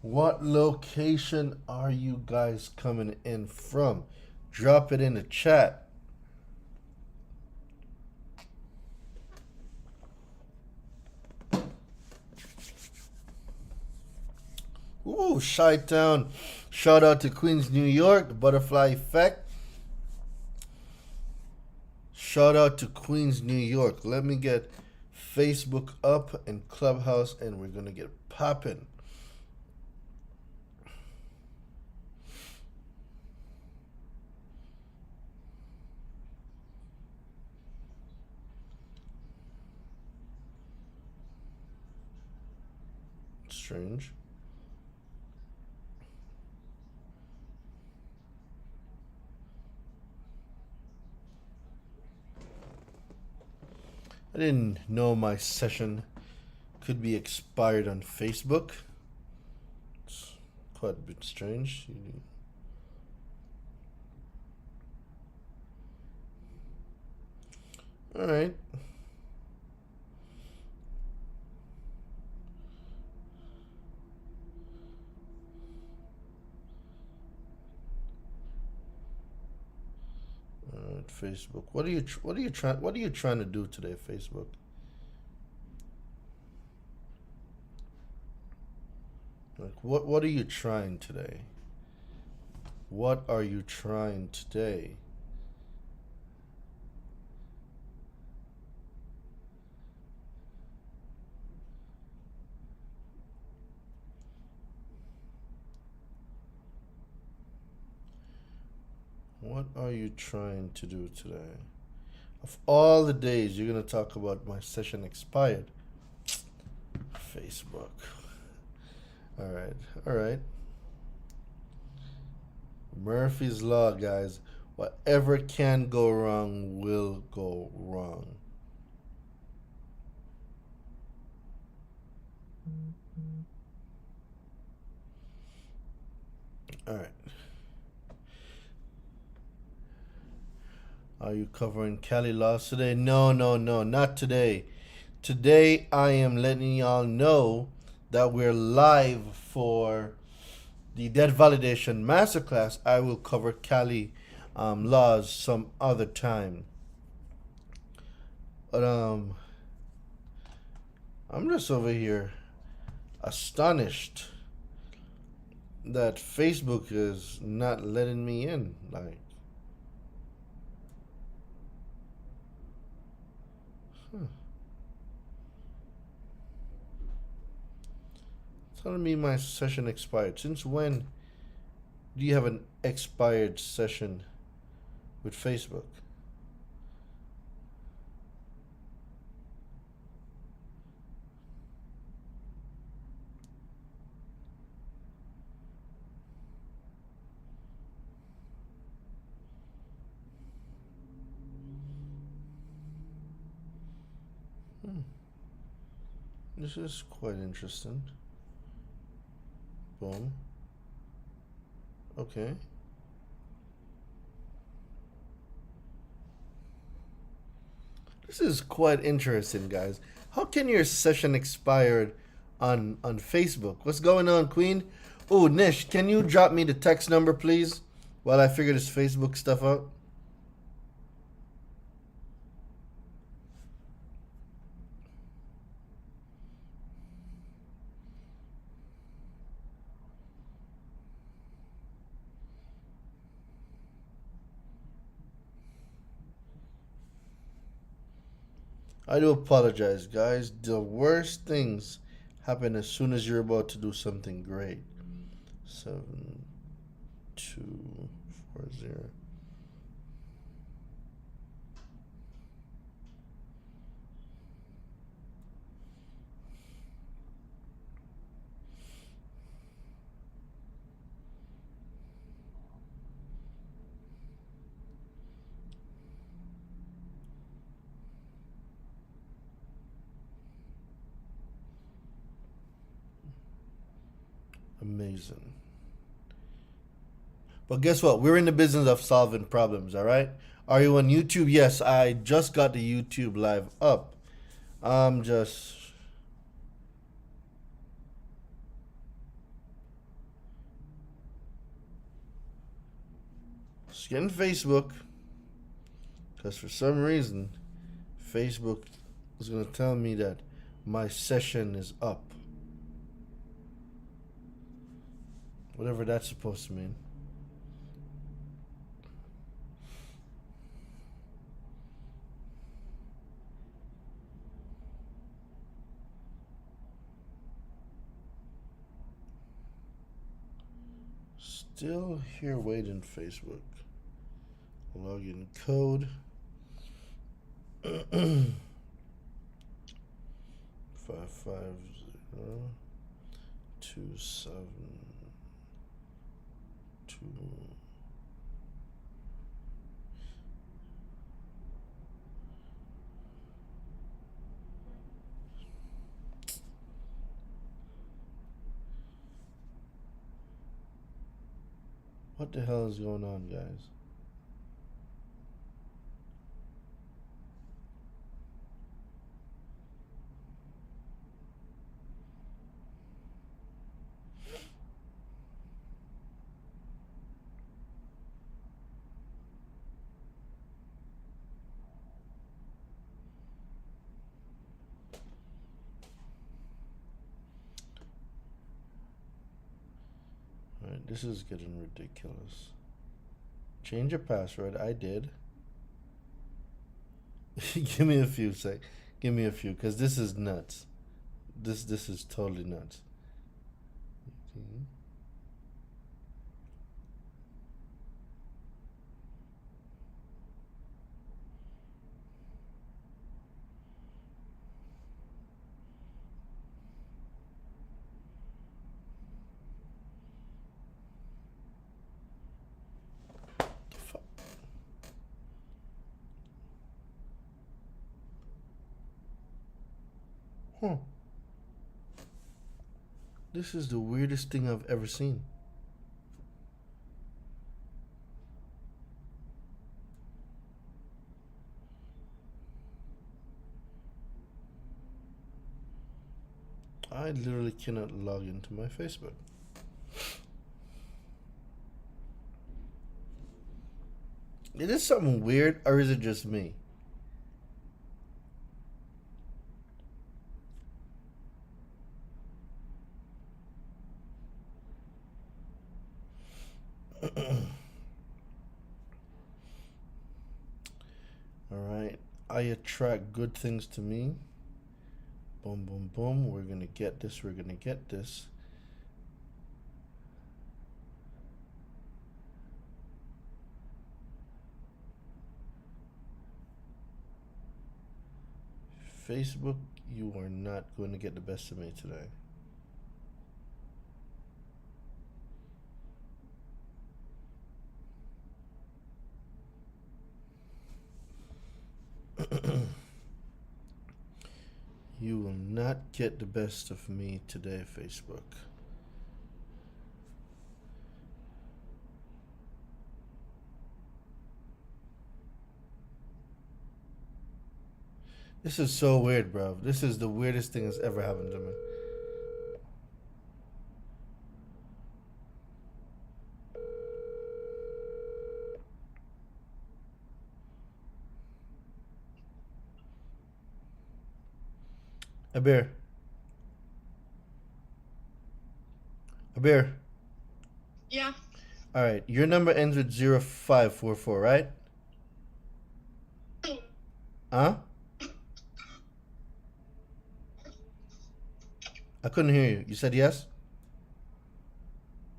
What location are you guys coming in from? Drop it in the chat. Ooh, Chi-Town. Shout out to Queens, New York, the Butterfly Effect. Shout out to Queens, New York. Let me get Facebook up and Clubhouse, and we're gonna get popping. Strange. I didn't know my session could be expired on Facebook. It's quite a bit strange. All right. Facebook. What are you trying to do today, Facebook? Like what are you trying today? What are you trying today? What are you trying to do today? Of all the days you're going to talk about my session expired. Facebook. All right. All right. Murphy's Law, guys. Whatever can go wrong will go wrong. All right. Are you covering Cali laws today? No, not today. Today I am letting y'all know that we're live for the debt validation masterclass. I will cover Cali laws some other time. But I'm just over here astonished that Facebook is not letting me in. Like, telling me my session expired. Since when do you have an expired session with Facebook? This is quite interesting. Boom. Okay. This is quite interesting, guys. How can your session expired on Facebook? What's going on, Queen? Oh, Nish, can you drop me the text number, please, while I figure this Facebook stuff out? I do apologize, guys. The worst things happen as soon as you're about to do something great. 7240. Amazing. But guess what? We're in the business of solving problems, all right? Are you on YouTube? Yes, I just got the YouTube live up. I'm just... Scan Facebook. Because for some reason, Facebook is going to tell me that my session is up. Whatever that's supposed to mean. Still here waiting, Facebook. Login code. 55027. What the hell is going on, guys? Alright, this is getting ridiculous. Change your password. I did. Give me a few sec. Give me a few, because this is nuts. This is totally nuts. Huh. This is the weirdest thing I've ever seen. I literally cannot log into my Facebook. Is this something weird, or is it just me? Alright, I attract good things to me. Boom, boom, boom. We're gonna get this, we're gonna get this. Facebook, you are not going to get the best of me today. You will not get the best of me today, Facebook. This is so weird, bro. This is the weirdest thing that's ever happened to me. Abir. Abir. Yeah. All right. Your number ends with 0544, right? Huh? I couldn't hear you. You said yes?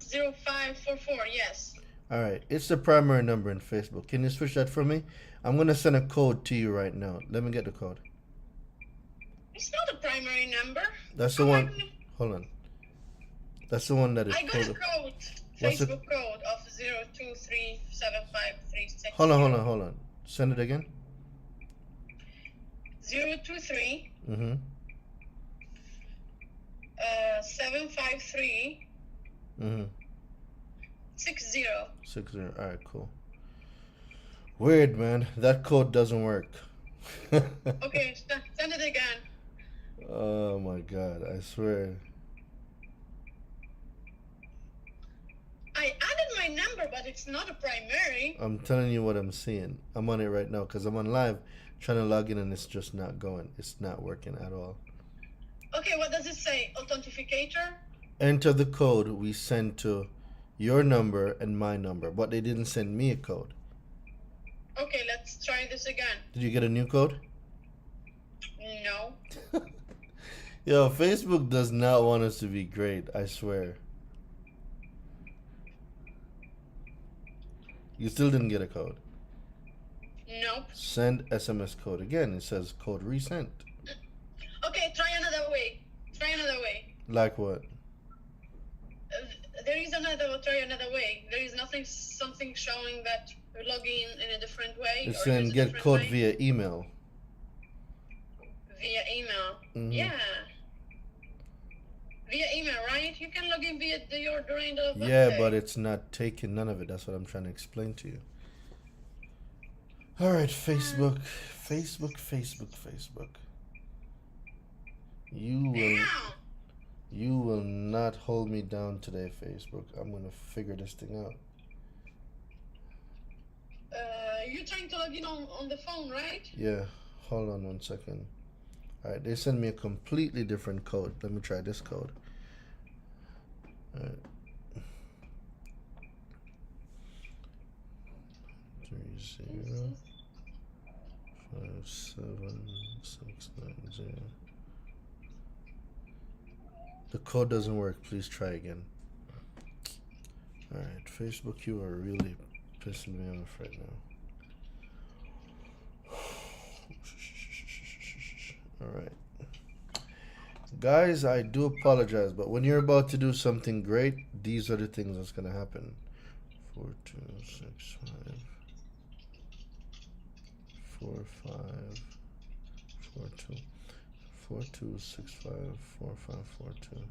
0544, yes. All right. It's the primary number in Facebook. Can you switch that for me? I'm going to send a code to you right now. Let me get the code. It's not a primary number. That's the one. Hold on. That's the one that is I got a code. Facebook code of 0237536. Hold on. Send it again. 023. 753. 60. 60. All right, cool. Weird, man. That code doesn't work. Okay, send it again. Oh my God! I swear. I added my my number, but it's not a primary. I'm telling you what I'm seeing. I'm on it right now because I'm on live trying to log in and it's just not going. It's not working at all. Okay, what does it say? Authenticator? Enter the code we sent to your number and my number, but they didn't send me a code. Okay, let's try this again. Did you get a new code? No. Yo, Facebook does not want us to be great, I swear. You still didn't get a code. Nope. Send SMS code. Again, it says code resent. Okay, try another way. Try another way. Like what? There is try another way. There is something showing that you're logging in a different way. It's or saying use a get different code way. via email. Via email. Mhm. Yeah. Via email, right? You can log in via during the Yeah, workday. but it's not taking none of it. That's what I'm trying to explain to you. All right, Facebook. Damn. You will not hold me down today, Facebook. I'm gonna figure this thing out. You're trying to log in on the phone, right? Yeah, hold on 1 second. All right, they sent me a completely different code. Let me try this code. All right. 305760. The code doesn't work. Please try again. All right, Facebook, you are really pissing me off right now. All right. Guys, I do apologize, but when you're about to do something great, these are the things that's going to happen. 4265 45 42 4265 4542.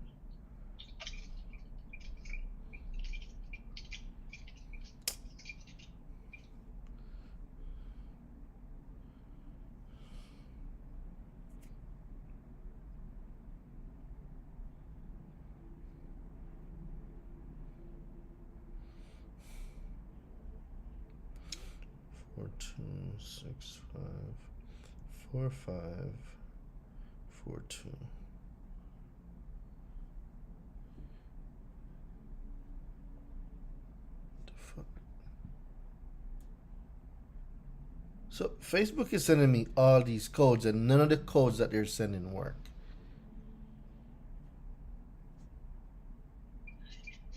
Four two six five 4542. The fuck? So Facebook is sending me all these codes, and none of the codes that they're sending work.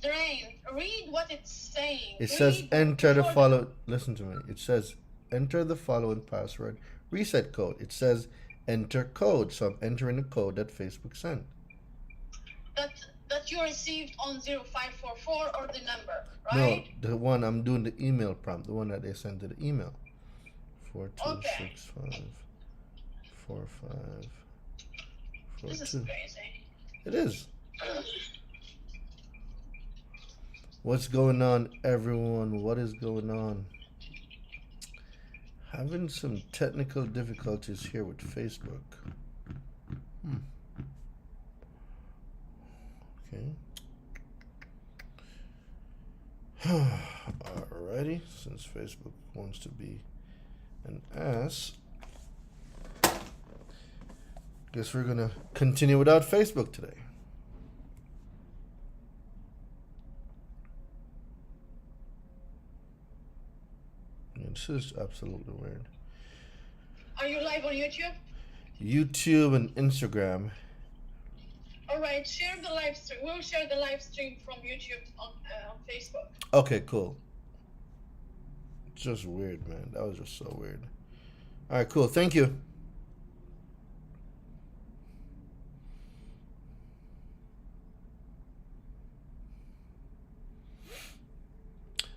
Drain, read what it's saying. It says Read enter the before follow. Listen to me. It says enter the following password. Reset code. It says enter code. So I'm entering the code that Facebook sent. that you received on 0544 or the number, No, right? the one I'm doing the email prompt, the one that they sent to the email. 4265 45 This is 42. crazy. It is. What's going on, everyone? What is going on? Having some technical difficulties here with Facebook. Okay. Alrighty, since Facebook wants to be an ass, guess we're gonna continue without Facebook today. This is absolutely weird. Are you live on YouTube? YouTube and Instagram. All right, share the live stream. We'll share the live stream from YouTube on Facebook. Okay, cool. Just weird, man. That was just so weird. All right, cool. Thank you.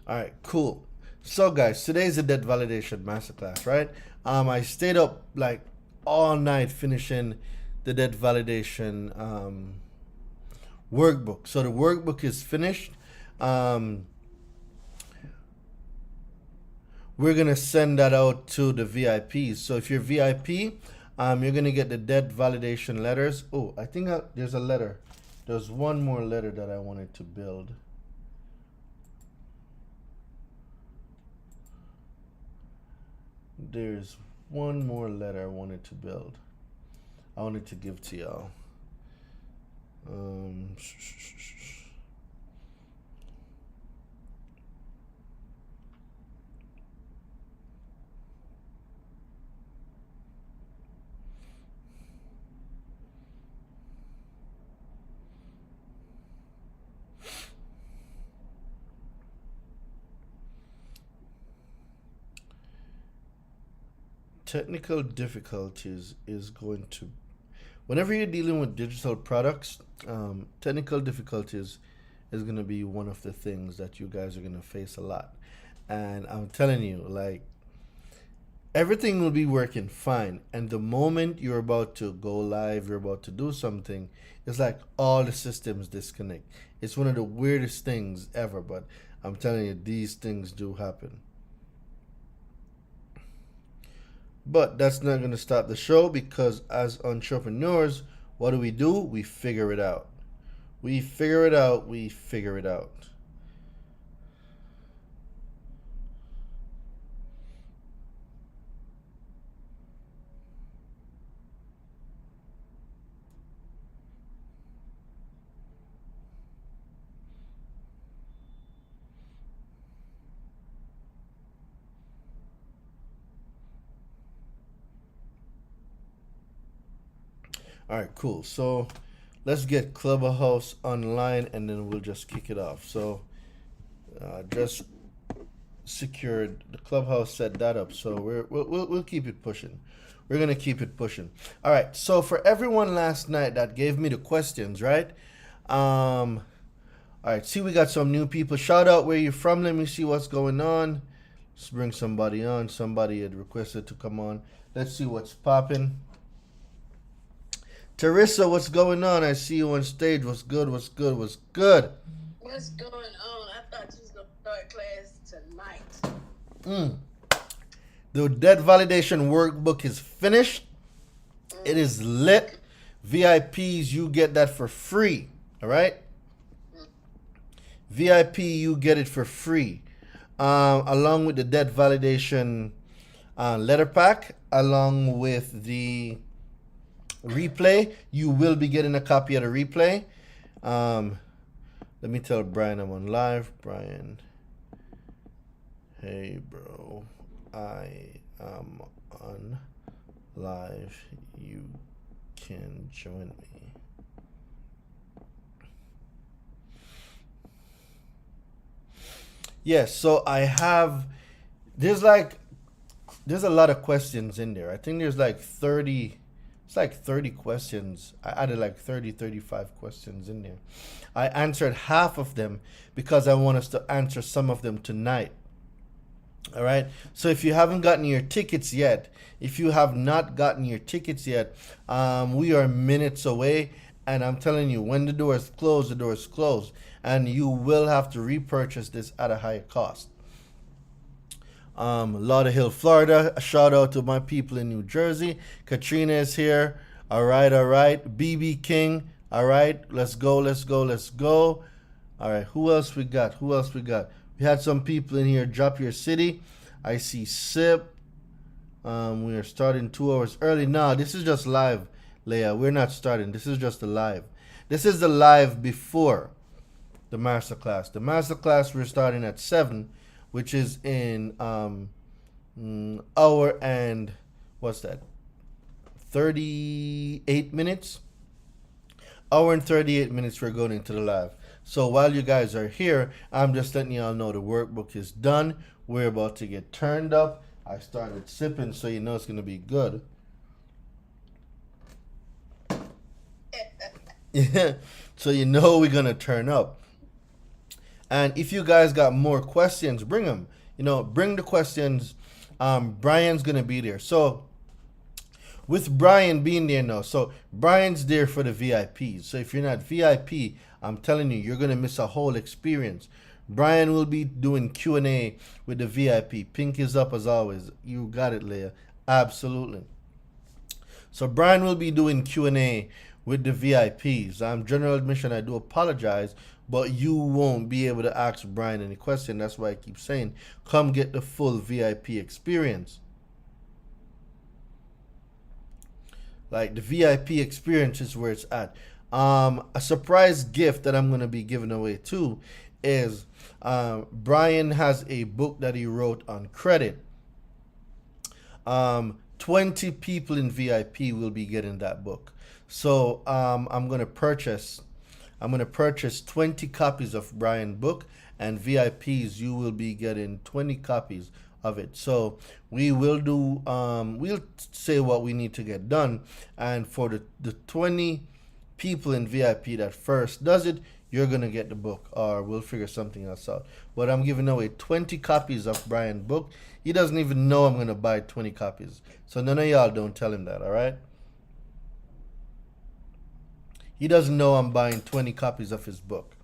All right, cool. So, guys, today's a debt validation masterclass, right? I stayed up like all night finishing the debt validation workbook. So the workbook is finished. We're gonna send that out to the VIPs. So if you're VIP, you're gonna get the debt validation letters. Oh, I think there's a letter. There's one more letter that I wanted to build. there's one more letter I wanted to build. I wanted to give to y'all. Um, technical difficulties is going to, whenever you're dealing with digital products, technical difficulties is going to be one of the things that you guys are going to face a lot. And I'm telling you, like, everything will be working fine. And the moment you're about to go live, you're about to do something, it's like all the systems disconnect. It's one of the weirdest things ever, but I'm telling you, these things do happen. But that's not going to stop the show, because as entrepreneurs, what do? We figure it out. We figure it out. We figure it out. All right, cool. So let's get Clubhouse online, and then we'll just kick it off. So just secured the Clubhouse, set that up. So we'll keep it pushing. We're gonna keep it pushing. All right. So for everyone last night that gave me the questions, right? All right. See, we got some new people. Shout out where you're from. Let me see what's going on. Let's bring somebody on. Somebody had requested to come on. Let's see what's popping. Teresa, what's going on? I see you on stage. What's good? What's good? What's good? What's going on? I thought you was gonna start class tonight. Mm. The debt validation workbook is finished. It is lit. VIPs, you get that for free. All right? VIP, you get it for free. Along with the debt validation letter pack, along with the replay, you will be getting a copy of the replay. Let me tell Brian I'm on live. Brian, hey bro, I am on live. You can join me. Yes, so I have, there's a lot of questions in there. I think there's like 30, it's like 30 questions. I added like 35 questions in there. I answered half of them because I want us to answer some of them tonight. All right. So if you haven't gotten your tickets yet, if you have not gotten your tickets yet, we are minutes away. And I'm telling you, when the door is closed, the door is closed. And you will have to repurchase this at a higher cost. Lauderhill, Florida. A shout out to my people in New Jersey. Katrina is here. All right, all right. BB King. All right, let's go, let's go, let's go. All right, who else we got? Who else we got? We had some people in here. Drop your city. I see Sip. We are starting 2 hours early. No, this is just live, Leia. We're not starting. This is just the live. This is the live before the masterclass. The masterclass we're starting at 7, which is in hour and what's that? 38 minutes. Hour and 38 minutes we're going into the live. So while you guys are here, I'm just letting y'all know the workbook is done. We're about to get turned up. I started sipping, so you know it's gonna be good. Yeah. So you know we're gonna turn up. And if you guys got more questions, bring them. You know, bring the questions. Brian's gonna be there. So with Brian being there now, so Brian's there for the VIPs. So if you're not VIP, I'm telling you, you're gonna miss a whole experience. Brian will be doing Q&A with the VIP. Pink is up as always. You got it, Leah. Absolutely. So Brian will be doing Q&A with the VIPs. General admission, I do apologize, but you won't be able to ask Brian any question. That's why I keep saying, come get the full VIP experience. Like the VIP experience is where it's at. A surprise gift that I'm gonna be giving away too is Brian has a book that he wrote on credit. 20 people in VIP will be getting that book. So I'm gonna purchase 20 copies of Brian's book, and VIPs you will be getting 20 copies of it. So we will do we'll say what we need to get done, and for the 20 people in VIP that first does it, you're gonna get the book, or we'll figure something else out. But I'm giving away 20 copies of Brian's book. He doesn't even know I'm gonna buy 20 copies. So none of y'all don't tell him that, alright? He doesn't know I'm buying 20 copies of his book.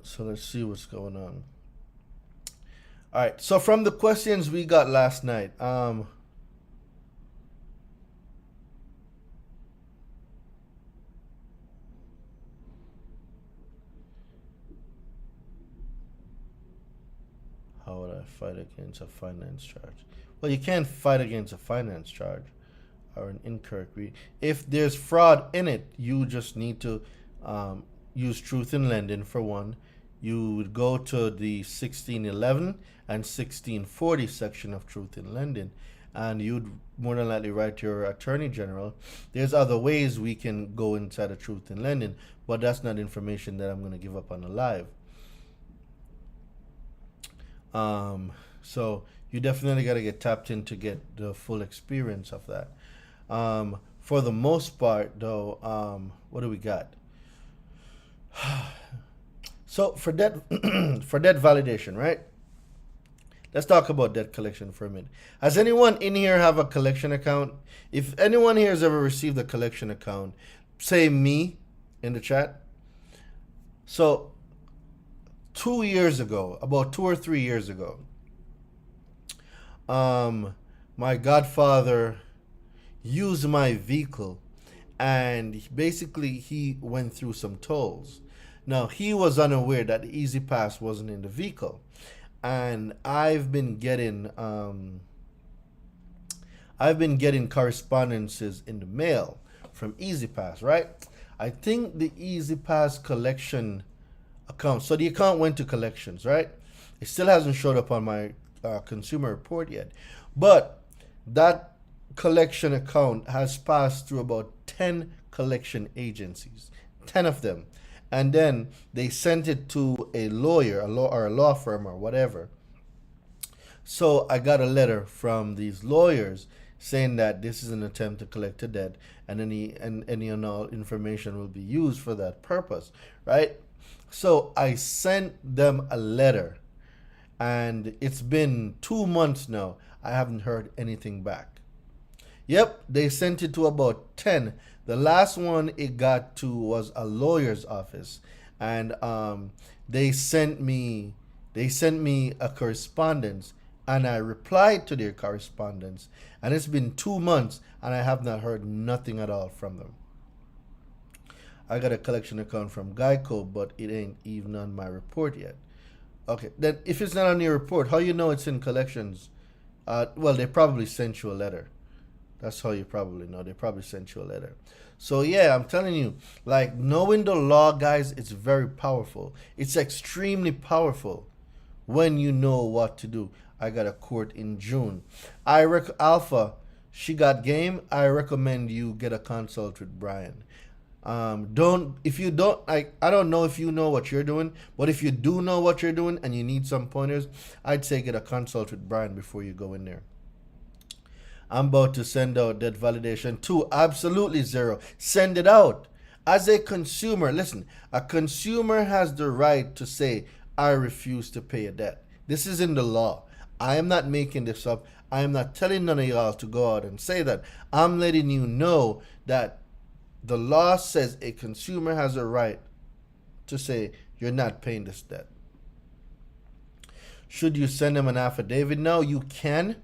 So let's see what's going on. Alright, so from the questions we got last night, how would I fight against a finance charge? Well, you can't fight against a finance charge or an incorrect read. If there's fraud in it, you just need to use truth in lending for one. You would go to the 1611 and 1640 section of truth in lending, and you'd more than likely write to your attorney general. There's other ways we can go inside of truth in lending, but that's not information that I'm going to give up on the live. So you definitely got to get tapped in to get the full experience of that. For the most part, though, what do we got? So for debt, for debt validation, right? Let's talk about debt collection for a minute. Has anyone in here have a collection account? If anyone here has ever received a collection account, say me in the chat. So 2 years ago, about 2 or 3 years ago, my godfather used my vehicle, and basically he went through some tolls. Now he was unaware that the Easy Pass wasn't in the vehicle, and I've been getting correspondences in the mail from Easy Pass, right? I think the Easy Pass collection account, so the account went to collections, right? It still hasn't showed up on my consumer report yet, but that collection account has passed through about 10 collection agencies, 10 of them, and then they sent it to a lawyer, or a law firm or whatever. So I got a letter from these lawyers saying that this is an attempt to collect a debt, and any and all information will be used for that purpose, right? So I sent them a letter, and it's been 2 months now. I haven't heard anything back. Yep, they sent it to about 10. The last one it got to was a lawyer's office, and they sent me a correspondence, and I replied to their correspondence, and it's been 2 months, and I have not heard nothing at all from them. I got a collection account from Geico, but it ain't even on my report yet. Okay, then if it's not on your report, how you know it's in collections? Well, they probably sent you a letter. That's how you probably know. They probably sent you a letter. So yeah, I'm telling you, like, knowing the law, guys, it's very powerful. It's extremely powerful when you know what to do. I got a court in June. Alpha, she got game. I recommend you get a consult with Brian. I don't know if you know what you're doing, but if you do know what you're doing and you need some pointers, I'd say get a consult with Brian before you go in there. I'm about to send out debt validation too. Absolutely, Zero. Send it out. As a consumer, listen, a consumer has the right to say, I refuse to pay a debt. This is in the law. I am not making this up. I am not telling none of y'all to go out and say that. I'm letting you know that the law says a consumer has a right to say, you're not paying this debt. Should you send them an affidavit? No, you can.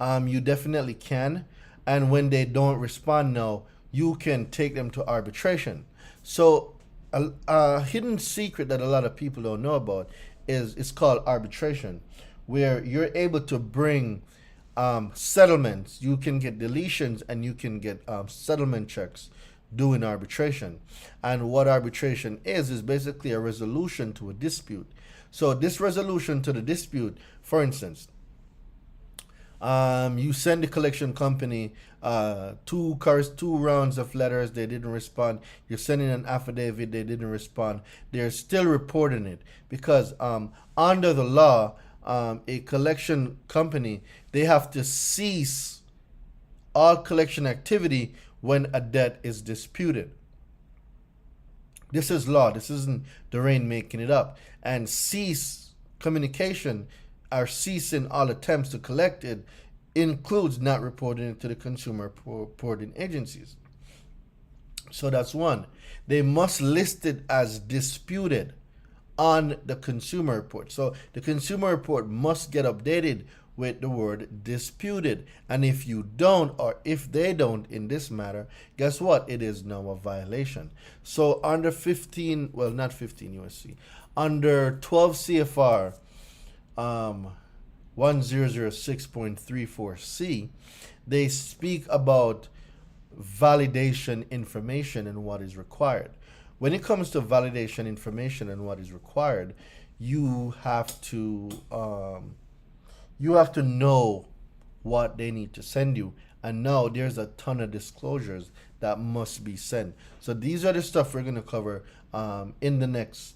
You definitely can. And when they don't respond, no, you can take them to arbitration. So a hidden secret that a lot of people don't know about is it's called arbitration, where you're able to bring settlements. You can get deletions and you can get settlement checks doing arbitration. And what arbitration is basically a resolution to a dispute. So this resolution to the dispute, for instance, you send the collection company two rounds of letters, they didn't respond. You're sending an affidavit, they didn't respond. They're still reporting it because under the law, a collection company, they have to cease all collection activity when a debt is disputed. This is law. This isn't Doreen making it up. And cease communication or ceasing all attempts to collect it includes not reporting it to the consumer reporting agencies. So that's one. They must list it as disputed on the consumer report. So the consumer report must get updated with the word disputed. And if you don't, or if they don't in this matter, guess what? It is now a violation. So under 15, well, not 15 USC, under 12 CFR 1006.34C, they speak about validation information and what is required. When it comes to validation information and what is required, you have to know what they need to send you. And now there's a ton of disclosures that must be sent. So these are the stuff we're going to cover in the next.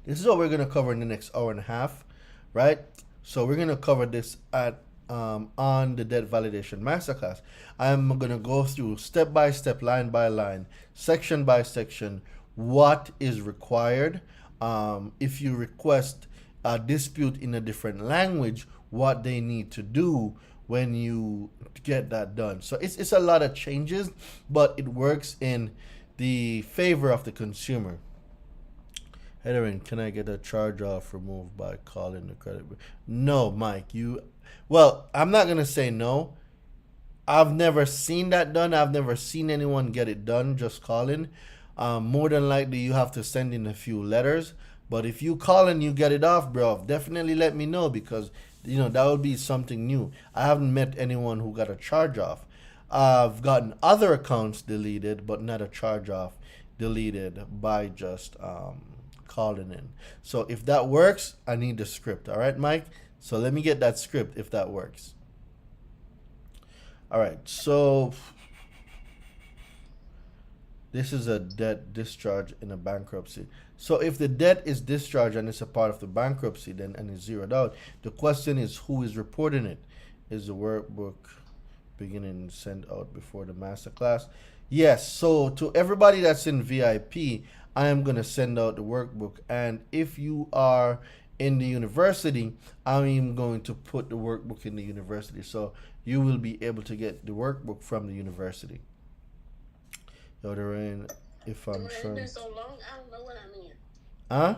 This is what we're going to cover in the next hour and a half, right? So we're going to cover this at on the debt validation masterclass. I'm going to go through step by step, line by line, section by section, what is required. If you request a dispute in a different language, what they need to do when you get that done. So it's a lot of changes, but it works in the favor of the consumer. Erin, can I get a charge off removed by calling the credit? No, Mike, well, I'm not going to say no. I've never seen that done. I've never seen anyone get it done just calling. More than likely, you have to send in a few letters. But if you call and you get it off, bro, definitely let me know because, that would be something new. I haven't met anyone who got a charge off. I've gotten other accounts deleted, but not a charge off deleted by just calling in. So if that works, I need the script. All right, Mike? So let me get that script if that works. All right, so this is a debt discharge in a bankruptcy. So if the debt is discharged and it's a part of the bankruptcy then and it's zeroed out, the question is who is reporting it? Is the workbook beginning sent out before the masterclass? Yes, so to everybody that's in VIP, I am going to send out the workbook. And if you are in the university, I am going to put the workbook in the university. So you will be able to get the workbook from the university. Yo, Doreen, if I'm It's sure. been so long, I don't know what I'm in. Huh?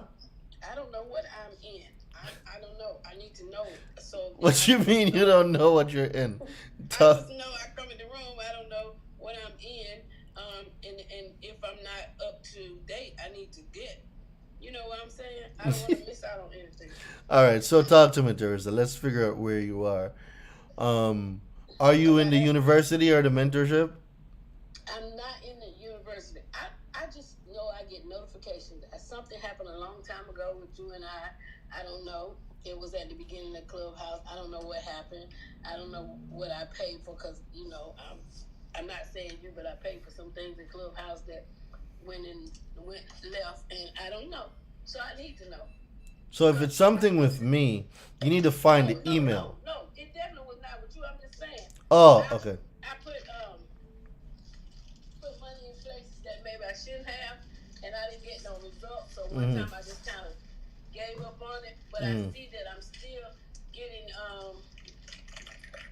I don't know what I'm in. I don't know. I need to know. So What you mean you don't know what you're in? I Tough. just know I come in the room. I don't know what I'm in. And if I'm not up to date, I need to get. You know what I'm saying? I don't want to miss out on anything. All right, so talk to me, Teresa. Let's figure out where you are. Are you in the university or the mentorship? I'm not in the university. I just know I get notifications. Something happened a long time ago with you and I. I don't know. It was at the beginning of Clubhouse. I don't know what happened. I don't know what I paid for because, I'm not saying you, but I paid for some things in Clubhouse that went left, and I don't know. So I need to know. So if it's something with me, you need to find the email. No, it definitely was not with you. I'm just saying. Oh, okay. I put money in places that maybe I shouldn't have, and I didn't get no results. So one time I just kind of gave up on it. But I see that I'm still getting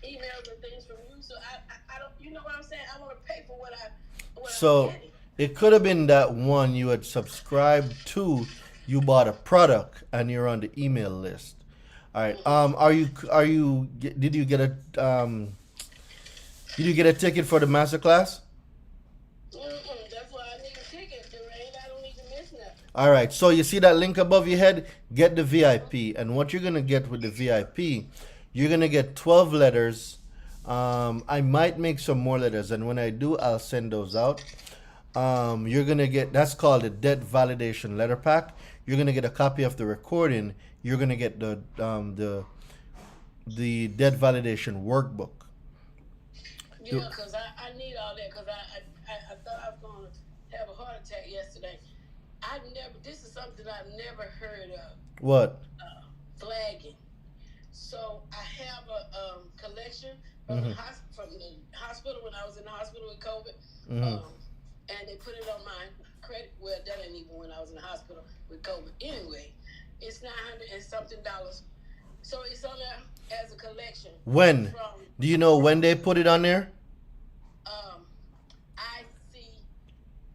emails and things from you. So I don't. You know what I'm saying? I want to pay for what I'm getting. It could have been that one you had subscribed to. You bought a product and you're on the email list. All right. Did you get a ticket for the masterclass? That's why I need a ticket, Dwayne. I don't need to miss nothing. All right. So you see that link above your head? Get the VIP. And what you're going to get with the VIP, you're going to get 12 letters. I might make some more letters. And when I do, I'll send those out. You're going to get, that's called the debt validation letter pack. You're going to get a copy of the recording. You're going to get the debt validation workbook. Yeah, because I need all that because I thought I was going to have a heart attack yesterday. This is something I've never heard of. What? Flagging. So I have a collection from, from the hospital when I was in the hospital with COVID. And they put it on my credit. Well, that ain't even when I was in the hospital with COVID. Anyway, it's $900 and something. So it's on there as a collection. When? Do you know when they put it on there? IC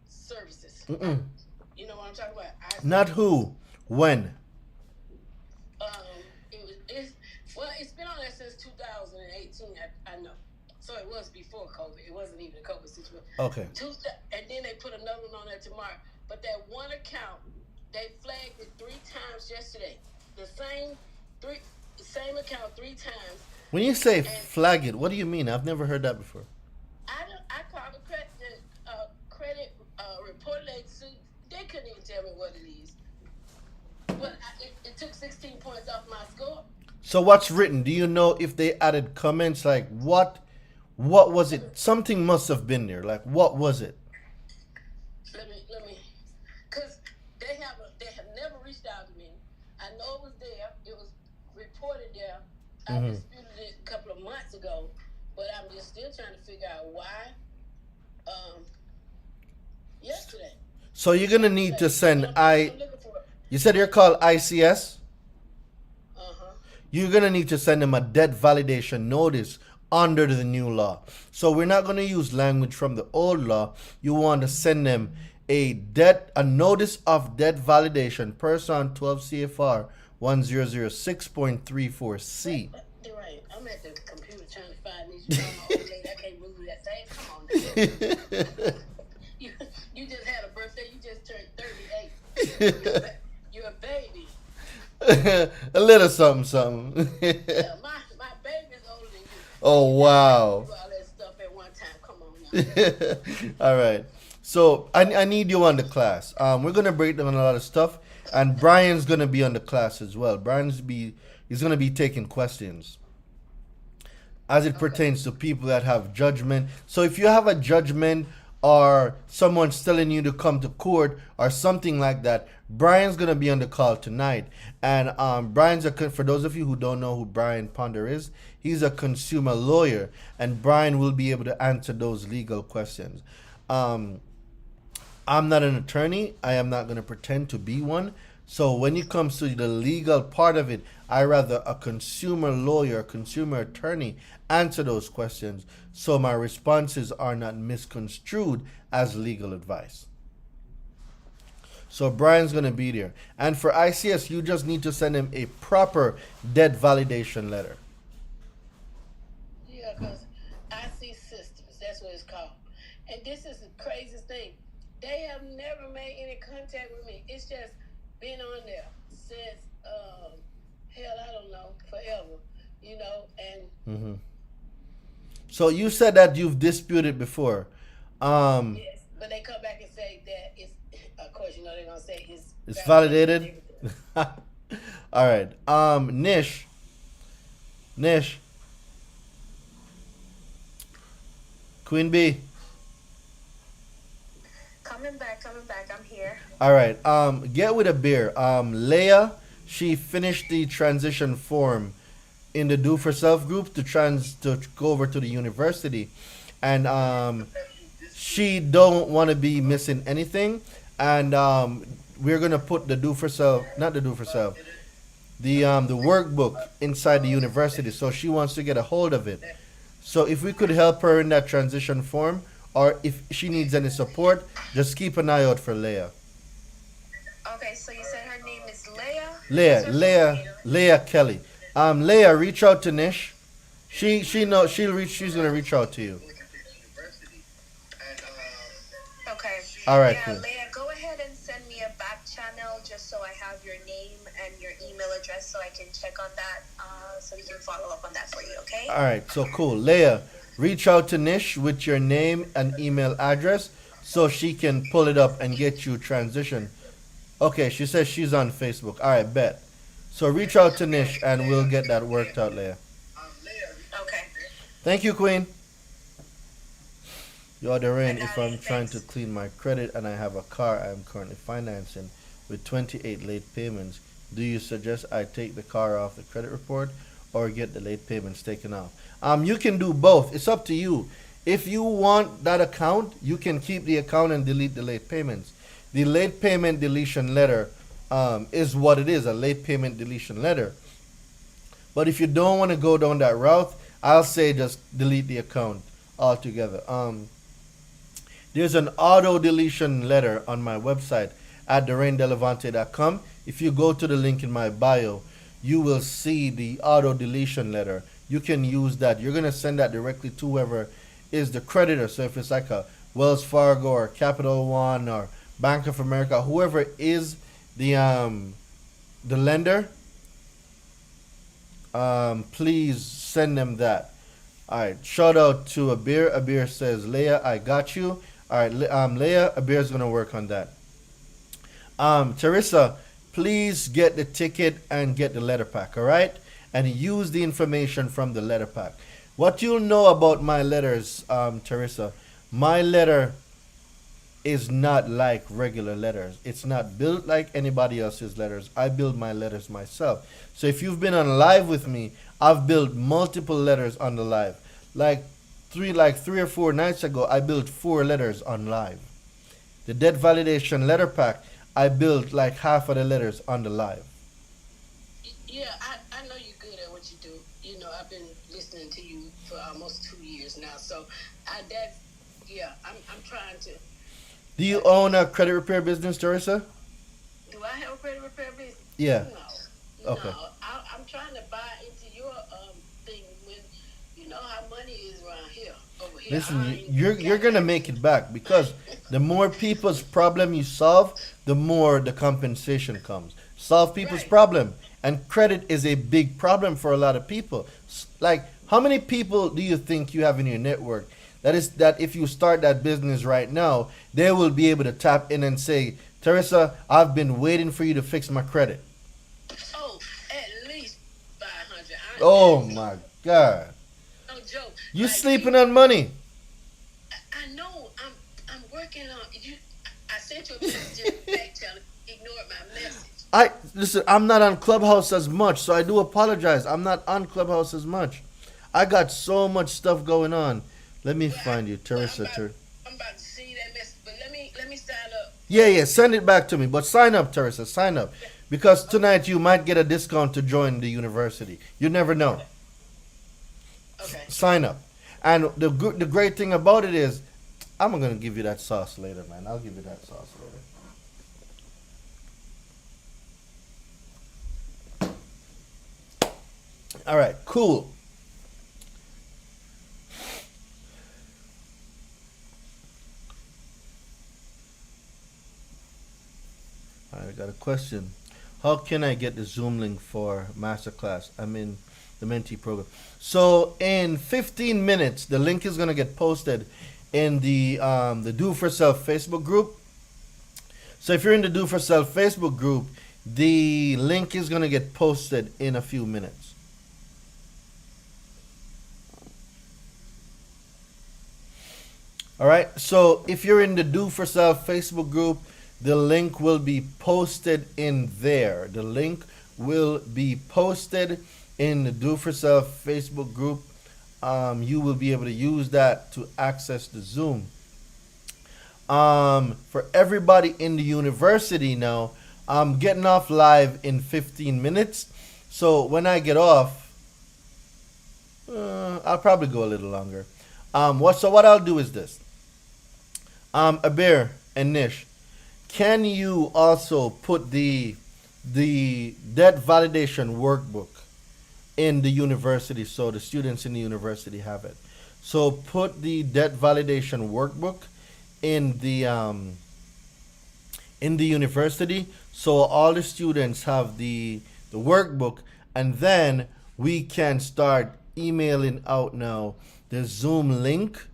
services. You know what I'm talking about? Not who. When? It's been on there since 2018. I know. So it was before COVID. It wasn't even a COVID situation. Okay. And then they put another one on there tomorrow. But that one account, they flagged it 3 times yesterday. The same account 3 times. When you say flag it, what do you mean? I've never heard that before. I called the credit report agency. They couldn't even tell me what it is. But it took 16 points off my score. So what's written? Do you know if they added comments like what was it? Something must have been there. Like what was it? Let me, because they have never reached out to me. I know it was there. It was reported there. I disputed it a couple of months ago, but I'm just still trying to figure out why. Yesterday. So you're gonna need to send You said you're called ICS. You're gonna need to send them a debt validation notice under the new law. So we're not gonna use language from the old law. You want to send them a notice of debt validation per Son 12 CFR 1006.34C. Right. I'm at the computer trying to find these. Old lady, I can't move that fast. Come on. You just had a birthday. You just turned 38. You're a baby. A little something. Yeah, my baby's older than you. Oh wow. Do all that stuff at one time. Come on now. All right. So I need you on the class. We're gonna break down a lot of stuff, and Brian's gonna be on the class as well. He's gonna be taking questions as it pertains to people that have judgment. So if you have a judgment or someone's telling you to come to court or something like that, Brian's gonna be on the call tonight. And Brian's for those of you who don't know who Brian Ponder is, he's a consumer lawyer, and Brian will be able to answer those legal questions. I'm not an attorney. I am not gonna pretend to be one. So when it comes to the legal part of it, I rather a consumer lawyer, a consumer attorney answer those questions so my responses are not misconstrued as legal advice. So Brian's going to be there. And for ICS, you just need to send him a proper debt validation letter. Yeah, because IC Systems, that's what it's called. And this is the craziest thing. They have never made any contact with me. It's just been on there since, hell, I don't know, forever, you know, and... So you said that you've disputed before. Yes, but they come back and say that it's, of course, you know, they're going to say it's validated. All right. Nish. Queen B. Coming back, I'm here. All right. Get with a beer. Leah, she finished the transition form in the Do for Self group to go over to the university, and she don't want to be missing anything, and we're gonna put the Do for Self, not the Do for Self, the workbook inside the university, so she wants to get a hold of it. So if we could help her in that transition form, or if she needs any support, just keep an eye out for Leah. Okay, so you said her name is Leah? Leah Kelly. Leah, reach out to Nish. She's gonna reach out to you. Okay. All right, Yeah, Queen. Leah, go ahead and send me a back channel just so I have your name and your email address so I can check on that, so we can follow up on that for you, okay? All right, so cool. Leia, reach out to Nish with your name and email address so she can pull it up and get you transition. Okay, she says she's on Facebook. All right, bet. So reach out to Nish and we'll get that worked out, Leia. Okay. Thank you, Queen. Yo, Doreen, I if got I'm it. trying to Thanks. clean my credit and I have a car I'm currently financing with 28 late payments, do you suggest I take the car off the credit report or get the late payments taken off? You can do both. It's up to you. If you want that account, you can keep the account and delete the late payments. The late payment deletion letter is what it is, a late payment deletion letter. But if you don't want to go down that route, I'll say just delete the account altogether. There's an auto deletion letter on my website at DoreenDelevante.com. If you go to the link in my bio, you will see the auto deletion letter. You can use that. You're going to send that directly to whoever is the creditor. So if it's like a Wells Fargo or Capital One or Bank of America, whoever is the lender, please send them that. All right. Shout out to Abir. Abir says, Leia, I got you. All right. Leia, Abir's gonna work on that. Teresa, please get the ticket and get the letter pack. All right, and use the information from the letter pack. What you'll know about my letters, Teresa, my letter is not like regular letters. It's not built like anybody else's letters. I build my letters myself. So if you've been on live with me, I've built multiple letters on the live. Like three or four nights ago, I built 4 letters on live. The debt validation letter pack, I built like half of the letters on the live. Yeah, I know you're good at what you do. You know, I've been listening to you for almost 2 years now. So I'm trying to. Do you own a credit repair business, Teresa? Do I have a credit repair business? Yeah. No. Okay. No. I'm trying to buy into your thing when you know how money is around here. Over here. Listen, you're gonna make it back because the more people's problem you solve, the more the compensation comes. Solve people's Right. problem, and credit is a big problem for a lot of people. Like, how many people do you think you have in your network that if you start that business right now, they will be able to tap in and say, Teresa, I've been waiting for you to fix my credit. Oh, at least 500. Oh my God, No joke. you Like, sleeping on money. I know. I'm working on you. I sent you a message back telling ignored my message. Listen, I'm not on Clubhouse as much, so I do apologize. I'm not on Clubhouse as much. I got so much stuff going on. Let me find you, Teresa. I'm about to see that message, but let me sign up. Yeah, send it back to me. But sign up, Teresa. Sign up, because tonight you might get a discount to join the university. You never know. Okay. Sign up, and the great thing about it is, I'm gonna give you that sauce later, man. I'll give you that sauce later. All right, cool. I got a question. How can I get the Zoom link for Masterclass? I'm in the mentee program. So in 15 minutes, the link is gonna get posted in the Do for Self Facebook group. So if you're in the Do for Self Facebook group, the link is gonna get posted in a few minutes. All right. So if you're in the Do for Self Facebook group, the link will be posted in there. The link will be posted in the Do for Self Facebook group. You will be able to use that to access the Zoom. For everybody in the university now, I'm getting off live in 15 minutes. So when I get off, I'll probably go a little longer. What I'll do is this. Abir and Nish, can you also put the debt validation workbook in the university so the students in the university have it? So put the debt validation workbook in the university, so all the students have the workbook, and then we can start emailing out now the Zoom link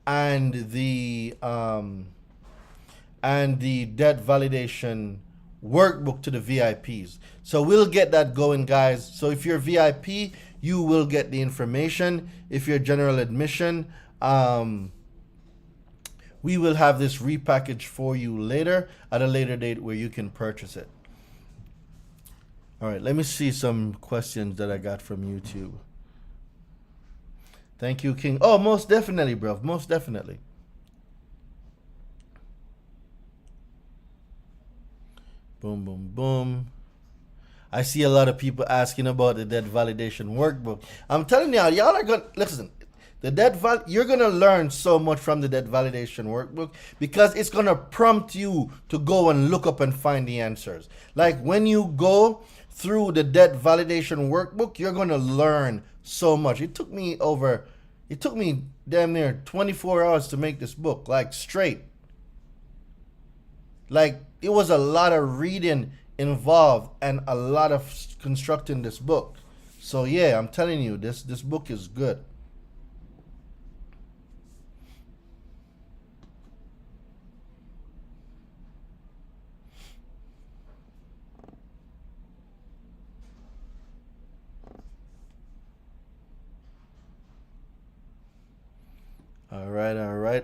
and the debt validation workbook to the VIPs. So we'll get that going, guys. So if you're VIP, you will get the information. If you're general admission, we will have this repackaged for you later at a later date where you can purchase it. All right, let me see some questions that I got from YouTube. Thank you, King. Oh, most definitely, bro. Most definitely. Boom, boom, boom. I see a lot of people asking about the debt validation workbook. I'm telling y'all are gonna listen. You're gonna learn so much from the debt validation workbook because it's gonna prompt you to go and look up and find the answers. Like when you go through the debt validation workbook, you're gonna learn so much. It took me damn near 24 hours to make this book, like straight. Like it was a lot of reading involved and a lot of constructing this book. So yeah, I'm telling you, this book is good. All right.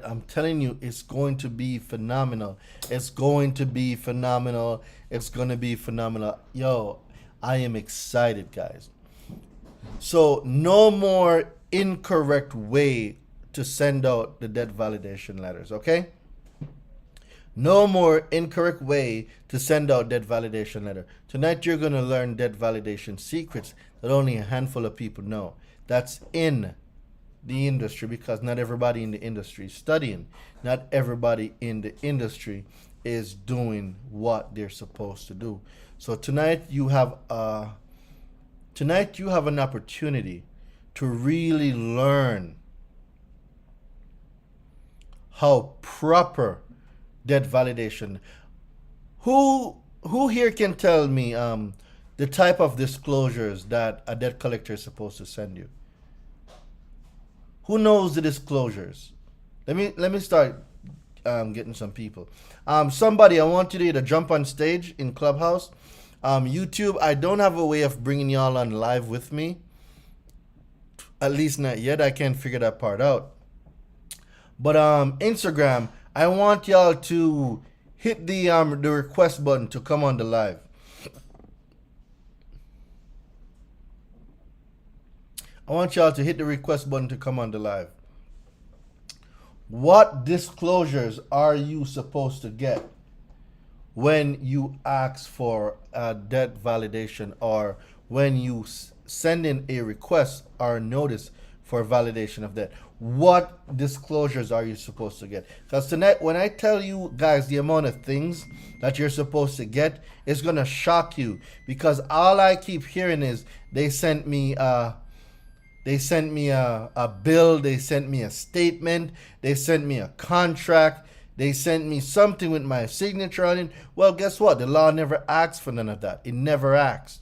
I'm telling you, it's going to be phenomenal. It's going to be phenomenal. It's going to be phenomenal. Yo, I am excited, guys. So, no more incorrect way to send out the debt validation letters, okay? No more incorrect way to send out debt validation letter. Tonight, you're going to learn debt validation secrets that only a handful of people know. That's in the industry, because not everybody in the industry is studying. Not everybody in the industry is doing what they're supposed to do. So tonight you have an opportunity to really learn how proper debt validation. Who here can tell me the type of disclosures that a debt collector is supposed to send you? Who knows the disclosures? Let me start getting some people. Somebody, I want you to either jump on stage in Clubhouse. YouTube, I don't have a way of bringing y'all on live with me. At least not yet. I can't figure that part out. But Instagram, I want y'all to hit the request button to come on the live. I want y'all to hit the request button to come on the live. What disclosures are you supposed to get when you ask for a debt validation, or when you send in a request or a notice for validation of debt? What disclosures are you supposed to get? Because tonight, when I tell you guys the amount of things that you're supposed to get, it's going to shock you, because all I keep hearing is they sent me a bill, they sent me a statement, they sent me a contract, they sent me something with my signature on it. Well, guess what? The law never asks for none of that. It never asked.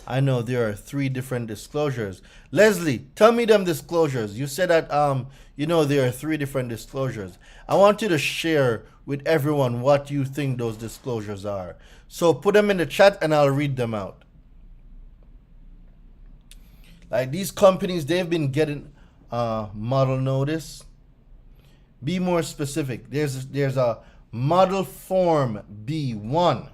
I know there are 3 different disclosures. Leslie, tell me them disclosures. You said that there are 3 different disclosures. I want you to share with everyone what you think those disclosures are. So put them in the chat and I'll read them out. Like these companies, they've been getting model notice. Be more specific. There's a model form B1.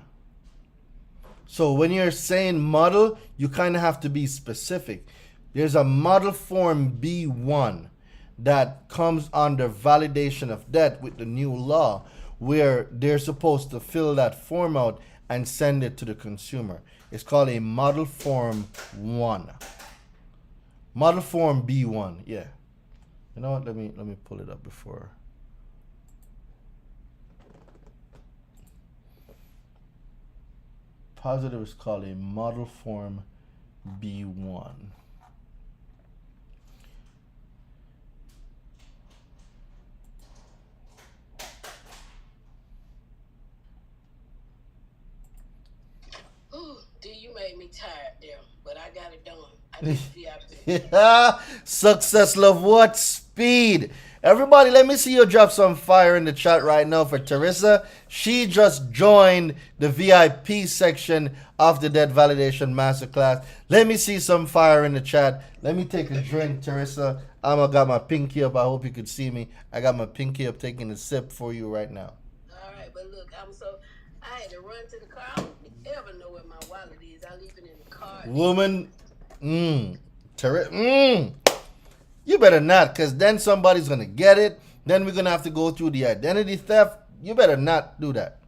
So when you're saying model, you kind of have to be specific. There's a model form B1 that comes under validation of debt with the new law, where they're supposed to fill that form out and send it to the consumer. It's called a model form 1. Model form B1, yeah. You know what? Let me pull it up before. Positive is called a model form B1. me tired there, but I got it done. I did VIP. Yeah. Success, love, what? Speed. Everybody, let me see you drop some fire in the chat right now for Teresa. She just joined the VIP section of the Debt Validation Masterclass. Let me see some fire in the chat. Let me take a drink, Teresa. I got my pinky up. I hope you could see me. I got my pinky up taking a sip for you right now. All right, but look, I had to run to the car. I don't ever know where my wallet is. I leave it in the car. Woman, you better not, because then somebody's going to get it. Then we're going to have to go through the identity theft. You better not do that.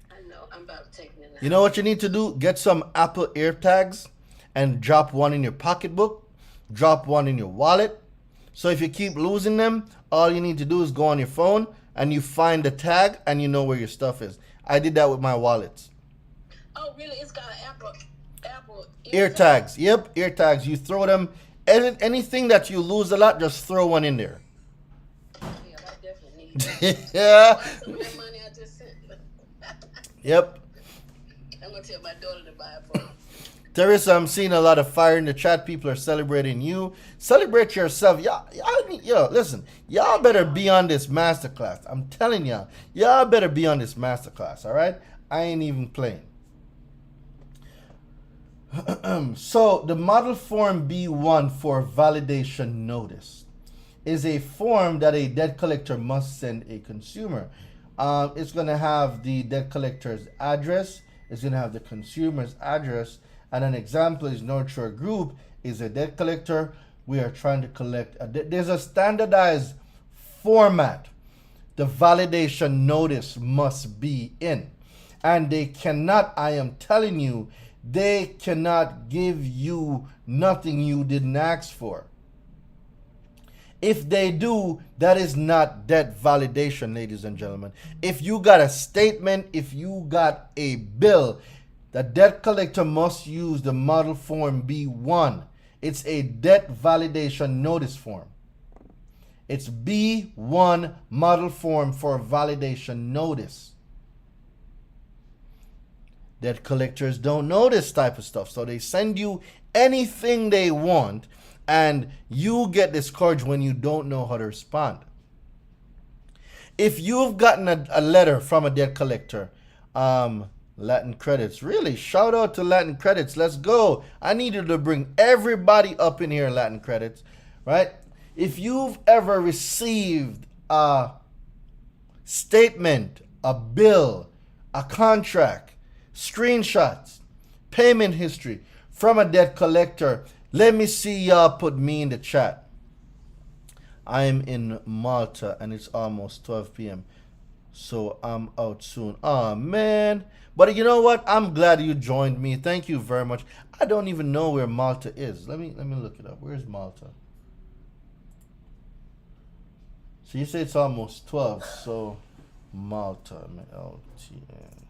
I know. I'm about to take it now. You know what you need to do? Get some Apple AirTags and drop one in your pocketbook. Drop one in your wallet. So if you keep losing them, all you need to do is go on your phone and you find the tag and you know where your stuff is. I did that with my wallets. Oh, really? It's got an Apple AirTags. Yep, AirTags. You throw them. Anything that you lose a lot, just throw one in there. Yeah, I definitely need that. Yeah. Some of that money I just sent. Yep. I'm going to tell my daughter to buy it for me. Teresa, I'm seeing a lot of fire in the chat. People are celebrating you. Celebrate yourself. Listen. Y'all better be on this masterclass. I'm telling y'all. Y'all better be on this masterclass, all right? I ain't even playing. So, the model form B1 for validation notice is a form that a debt collector must send a consumer. It's going to have the debt collector's address. It's going to have the consumer's address. And an example is North Shore Group is a debt collector. We are trying to collect a debt. There's a standardized format the validation notice must be in. And they cannot, I am telling you, they cannot give you nothing you didn't ask for. If they do, that is not debt validation, ladies and gentlemen. If you got a statement, if you got a bill, the debt collector must use the model form B1. It's a debt validation notice form. It's B1 model form for validation notice. Debt collectors don't know this type of stuff, so they send you anything they want, and you get discouraged when you don't know how to respond. If you've gotten a letter from a debt collector, Latin Credits, really, shout out to Latin Credits. Let's go. I needed to bring everybody up in here, Latin Credits, right? If you've ever received a statement, a bill, a contract, screenshots, payment history from a debt collector, let me see y'all put me in the chat. I am in Malta and it's almost 12 p.m. So I'm out soon. Oh man. But you know what? I'm glad you joined me. Thank you very much. I don't even know where Malta is. Let me look it up. Where's Malta? So you say it's almost 12. So Malta, LTN.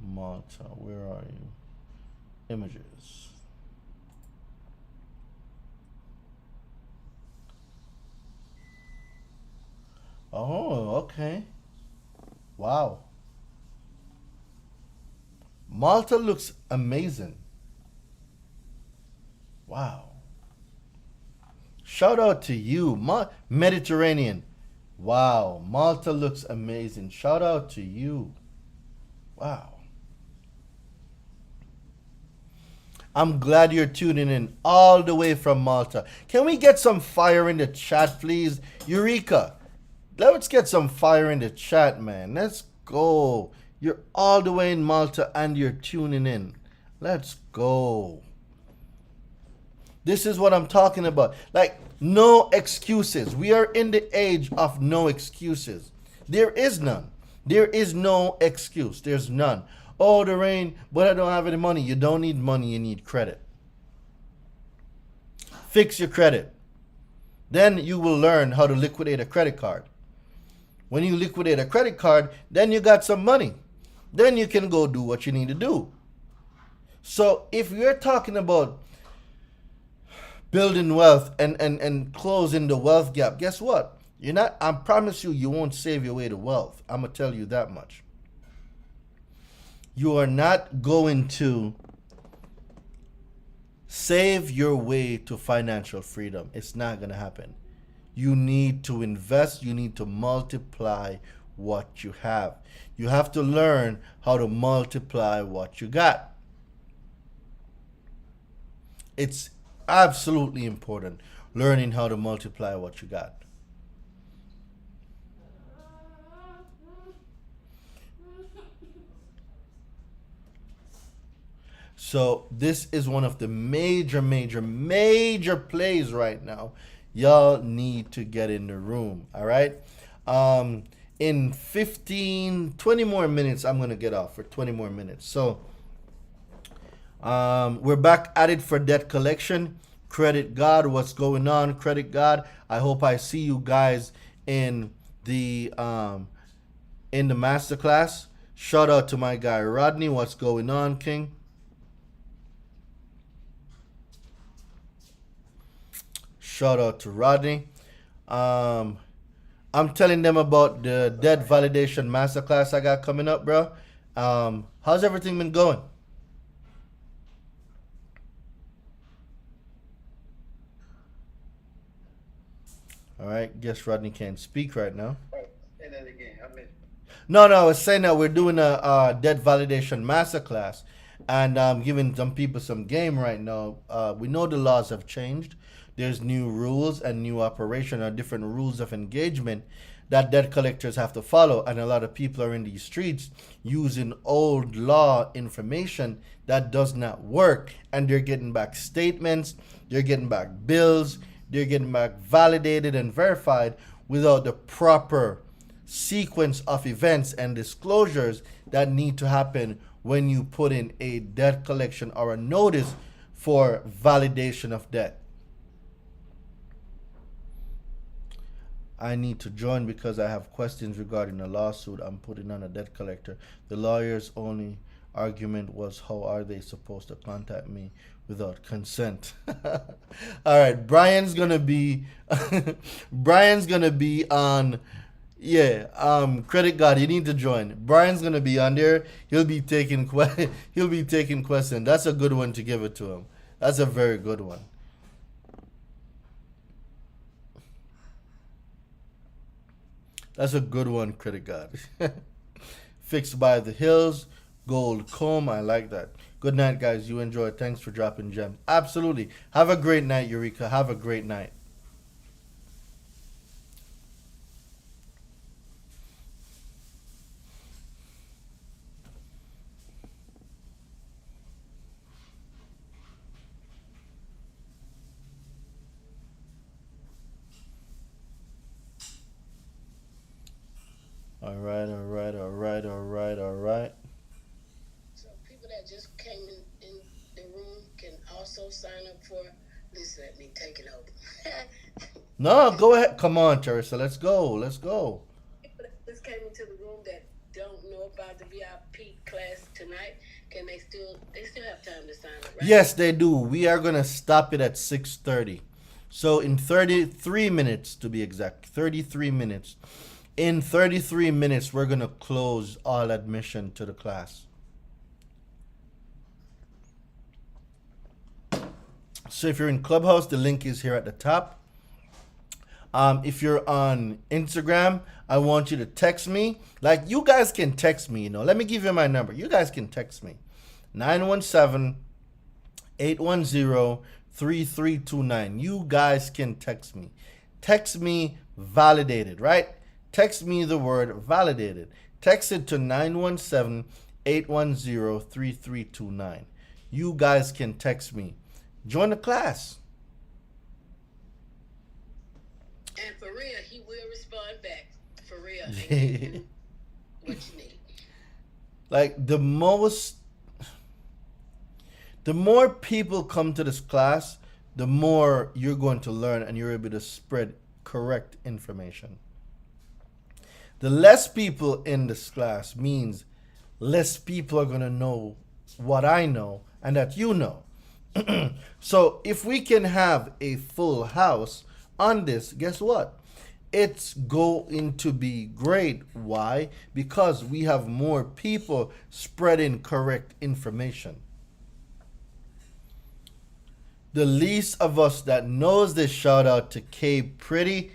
Malta, where are you? Images. Oh, okay. Wow. Malta looks amazing. Wow. Shout out to you, Mediterranean. Wow, Malta looks amazing. Shout out to you. Wow. I'm glad you're tuning in all the way from Malta. Can we get some fire in the chat, please? Eureka. Let's get some fire in the chat, man. Let's go. You're all the way in Malta and you're tuning in. Let's go. This is what I'm talking about. Like, no excuses. We are in the age of no excuses. There is none. There is no excuse. There's none. Oh, the rain, but I don't have any money. You don't need money. You need credit. Fix your credit. Then you will learn how to liquidate a credit card. When you liquidate a credit card, then you got some money. Then you can go do what you need to do. So if you're talking about building wealth and closing the wealth gap, guess what? You're not, I promise you, you won't save your way to wealth. I'm going to tell you that much. You are not going to save your way to financial freedom. It's not going to happen. You need to invest, you need to multiply what you have. You have to learn how to multiply what you got. It's absolutely important learning how to multiply what you got. So this is one of the major plays right now. Y'all need to get in the room. All right. In 15, 20 more minutes, I'm gonna get off for 20 more minutes. So we're back at it for debt collection. Credit God, what's going on? Credit God. I hope I see you guys in the masterclass. Shout out to my guy Rodney. What's going on, King? Shout out to Rodney. I'm telling them about the debt validation masterclass I got coming up, bro. How's everything been going? All right, guess Rodney can't speak right now. Say that again. No, I was saying that we're doing a debt validation masterclass, and I'm giving some people some game right now. We know the laws have changed. There's new rules and new operation or different rules of engagement that debt collectors have to follow, and a lot of people are in these streets using old law information that does not work, and they're getting back statements, they're getting back bills, they're getting back validated and verified without the proper sequence of events and disclosures that need to happen when you put in a debt collection or a notice for validation of debt. I need to join because I have questions regarding a lawsuit I'm putting on a debt collector. The lawyer's only argument was, how are they supposed to contact me without consent? All right, Brian's gonna be on. Credit God, you need to join. Brian's gonna be on there. He'll be taking questions. That's a good one to give it to him. That's a very good one. That's a good one, Credit God. Fixed by the Hills, Gold Comb. I like that. Good night, guys. You enjoy it. Thanks for dropping gems. Absolutely. Have a great night, Eureka. Have a great night. All right. So people that just came in the room can also sign up for this. Let me take it over. No, go ahead. Come on, Teresa. Let's go. People that just came into the room that don't know about the VIP class tonight, can they still have time to sign up, right? Yes, they do. We are gonna stop it at 6:30. So in 33 minutes, to be exact, 33 minutes. In 33 minutes, we're gonna close all admission to the class. So if you're in Clubhouse, the link is here at the top. If you're on Instagram, I want you to text me. Like, you guys can text me, Let me give you my number. You guys can text me. 917-810-3329. You guys can text me. Text me validated, right? Text me the word validated. Text it to 917-810-3329. You guys can text me. Join the class. And for real, he will respond back. For real. And give you what you need. Like, the more people come to this class, the more you're going to learn and you're able to spread correct information. The less people in this class means less people are going to know what I know and that you know. So if we can have a full house on this, guess what? it's going to be great. Why? Because we have more people spreading correct information. The least of us that knows this, shout out to K Pretty.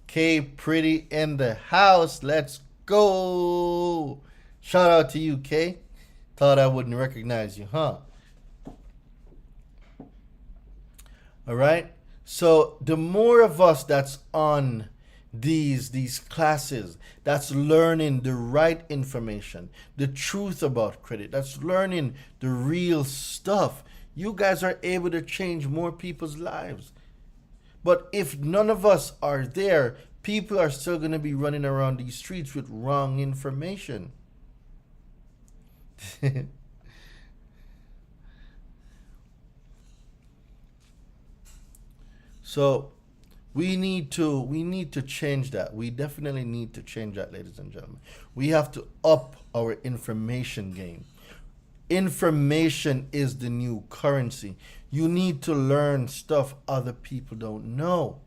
K Pretty in the house. Let's go. Shout out to you, K. Thought I wouldn't recognize you, huh? All right. So the more of us that's on these classes, that's learning the right information, the truth about credit, that's learning the real stuff, you guys are able to change more people's lives. But if none of us are there, people are still going to be running around these streets with wrong information. So we need to change that. We definitely need to change that, ladies and gentlemen. We have to up our information game. Information is the new currency. You need to learn stuff other people don't know.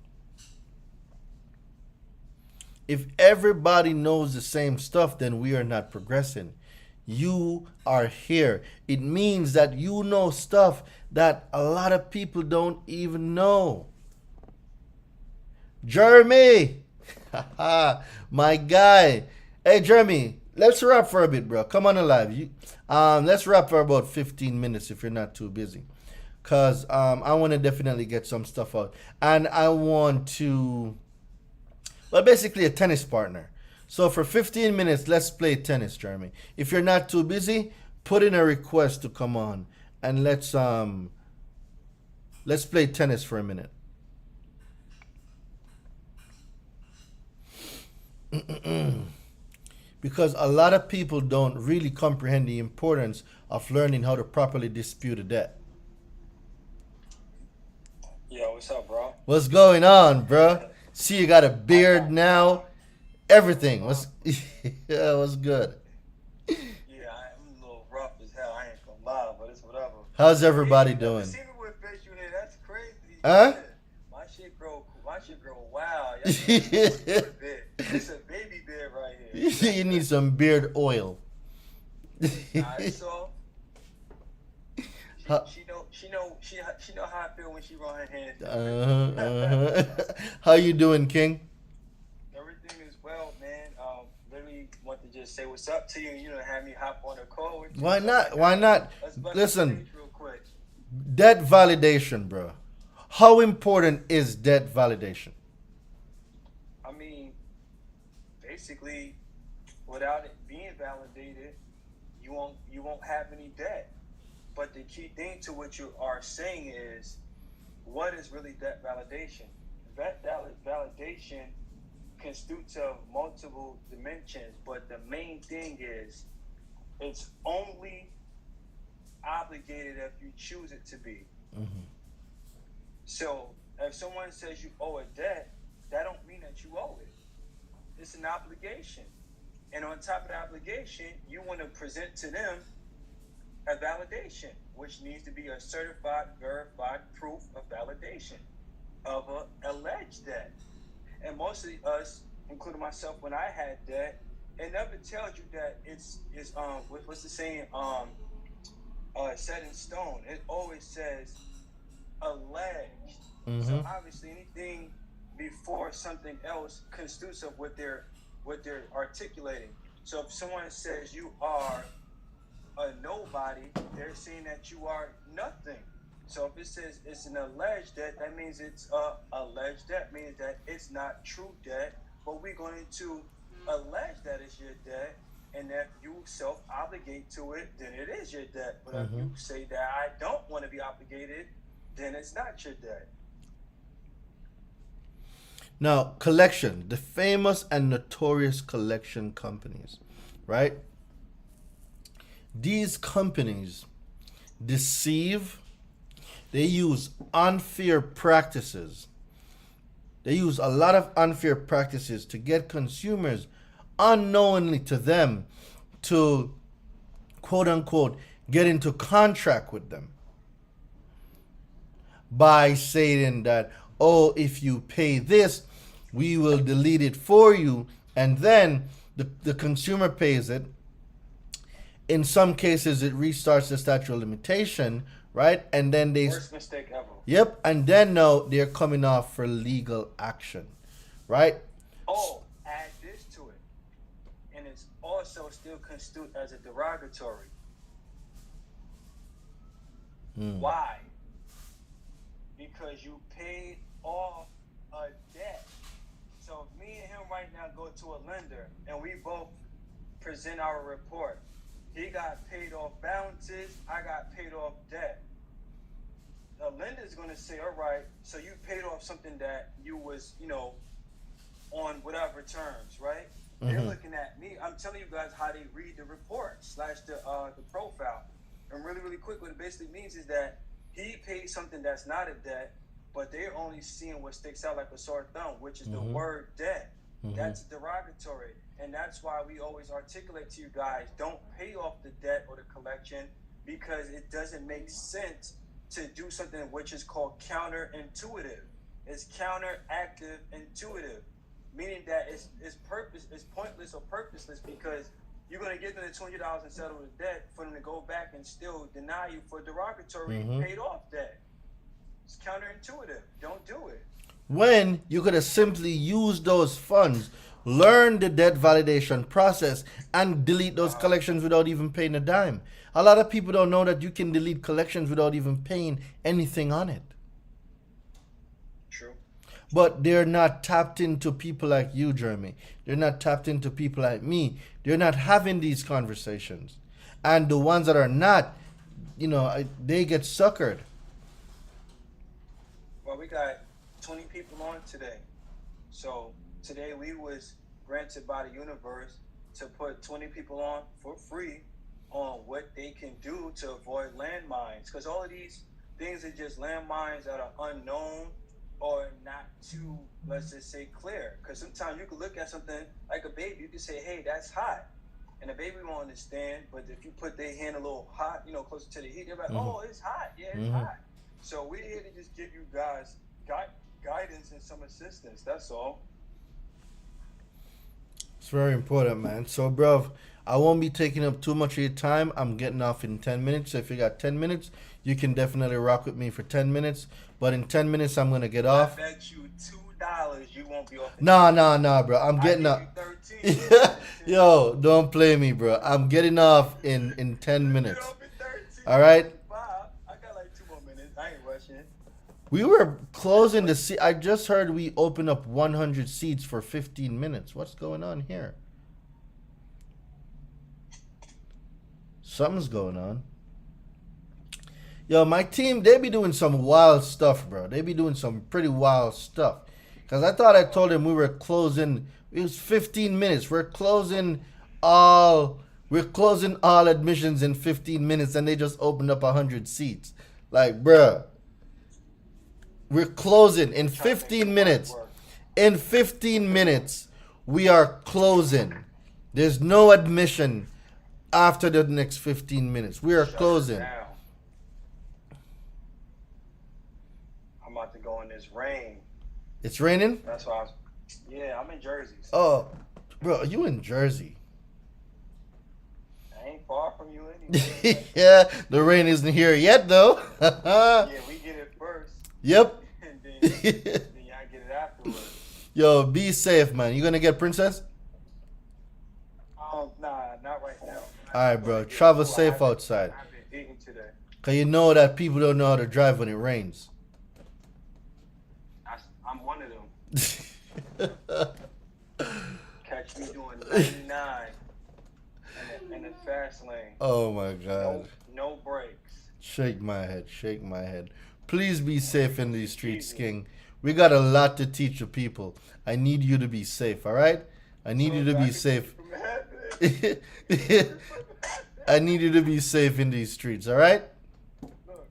If everybody knows the same stuff, then we are not progressing. You are here. It means that you know stuff that a lot of people don't even know. Jeremy, my guy. Hey, Jeremy, let's rap for a bit, bro. Come on alive. Let's rap for about 15 minutes if you're not too busy. Because I want to definitely get some stuff out. And I want to, well, basically a tennis partner. So for 15 minutes, let's play tennis, Jeremy. If you're not too busy, put in a request to come on. And let's play tennis for a minute. Because a lot of people don't really comprehend the importance of learning how to properly dispute a debt. Yo, what's up, bro? What's going on, bro? See, you got a beard now. Everything. What's yeah, what's good? Yeah, I'm a little rough as hell. I ain't gonna lie, but it's whatever. How's everybody doing? See me with fish you here? That's crazy. Huh? Yeah. My shit grow wild. It's a baby beard right here. You need some beard oil. Alright, so she know how I feel when she run her hands. How you doing, King? Everything is well, man. Literally want to just say what's up to you. You know, have me hop on a call with you. Why not? Why not? Let's bust Listen, the page real quick. debt validation, bro. How important is debt validation? I mean, basically, without it being validated, you won't have any debt. But the key thing to what you are saying is, what is really debt validation? Debt validation constitutes of multiple dimensions, but the main thing is, it's only obligated if you choose it to be. Mm-hmm. So if someone says you owe a debt, that don't mean that you owe it. It's an obligation. And on top of the obligation, you want to present to them a validation, which needs to be a certified, verified proof of validation of an alleged debt. And mostly us, including myself, when I had debt, it never tells you that it's what's the saying, set in stone. It always says alleged. Mm-hmm. So obviously anything before something else constitutes of what they're articulating. So if someone says you are a nobody, they're saying that you are nothing. So if it says it's an alleged debt, that means it's a alleged debt, means that it's not true debt, but we're going to allege that it's your debt, and if you self-obligate to it, then it is your debt. But if you say that I don't want to be obligated, then it's not your debt. Now, collection, the famous and notorious collection companies, right? These companies deceive, they use unfair practices. They use a lot of unfair practices to get consumers unknowingly to them to, quote unquote, get into contract with them by saying that, oh, if you pay this, we will delete it for you, and then the consumer pays it. In some cases, it restarts the statute of limitation, right? And then they, Worst mistake ever. yep, and then now they're coming off for legal action, right? Oh, add this to it, and it's also still construed as a derogatory. Why? Because you paid off a debt. So if me and him right now go to a lender and we both present our report, he got paid off balances, I got paid off debt. The lender's gonna say, all right, so you paid off something that you was, on whatever terms, right? They're looking at me. I'm telling you guys how they read the report / the profile. And really, really quick, what it basically means is that he paid something that's not a debt, but they're only seeing what sticks out like a sore thumb, which is the word debt. That's derogatory. And that's why we always articulate to you guys, don't pay off the debt or the collection, because it doesn't make sense to do something which is called counterintuitive. It's counteractive intuitive, meaning that it's pointless or purposeless, because you're going to give them the $20 and settle the debt for them to go back and still deny you for derogatory paid off debt. It's counterintuitive. Don't do it. When you could have simply used those funds, learn the debt validation process, and delete those collections without even paying a dime. A lot of people don't know that you can delete collections without even paying anything on it. True. But they're not tapped into people like you, Jeremy. They're not tapped into people like me. They're not having these conversations. And the ones that are not, they get suckered. Well, we got 20 people on today. So today we was granted by the universe to put 20 people on for free on what they can do to avoid landmines. Because all of these things are just landmines that are unknown or not too, let's just say, clear. Because sometimes you can look at something like a baby, you can say, hey, that's hot. And the baby won't understand, but if you put their hand a little hot, closer to the heat, they're like, oh, it's hot. Yeah, it's hot. So we're here to just give you guys guidance and some assistance. That's all. It's very important, man. So, bro, I won't be taking up too much of your time. I'm getting off in 10 minutes. So if you got 10 minutes, you can definitely rock with me for 10 minutes. But in 10 minutes, I'm going to get off. I bet you $2 you won't be off. Nah, bro. I'm getting off. Yo, don't play me, bro. I'm getting off in 10 minutes. All right? I got like 2 more minutes. I ain't rushing. We were closing the seat. I just heard we open up 100 seats for 15 minutes. What's going on here? Something's going on. Yo, my team, they be doing some wild stuff, bro. They be doing some pretty wild stuff. Because I thought I told them we were closing. It was 15 minutes. We're closing all admissions in 15 minutes, and they just opened up 100 seats. Like, bruh. We're closing in 15 minutes. In 15 minutes, we are closing. There's no admission after the next 15 minutes. We are closing. I'm about to go in this rain. It's raining? That's why I'm in Jersey. So Oh, bro, are you in Jersey? I ain't far from you anyway. Yeah, the rain isn't here yet, though. Yeah, we get it first. Yep. And then y'all get it afterwards. Yo, be safe, man. You gonna get Princess? Nah, not right now. All right, bro. Travel safe outside. I haven't eaten today. Cause you know that people don't know how to drive when it rains. I'm one of them. Catch me doing 99 in the fast lane. Oh my God. No brakes. Shake my head. Shake my head. Please be safe in these streets, King. We got a lot to teach the people. I need you to be safe. All right. I need you to be safe. I need you to be safe in these streets. All right. Look,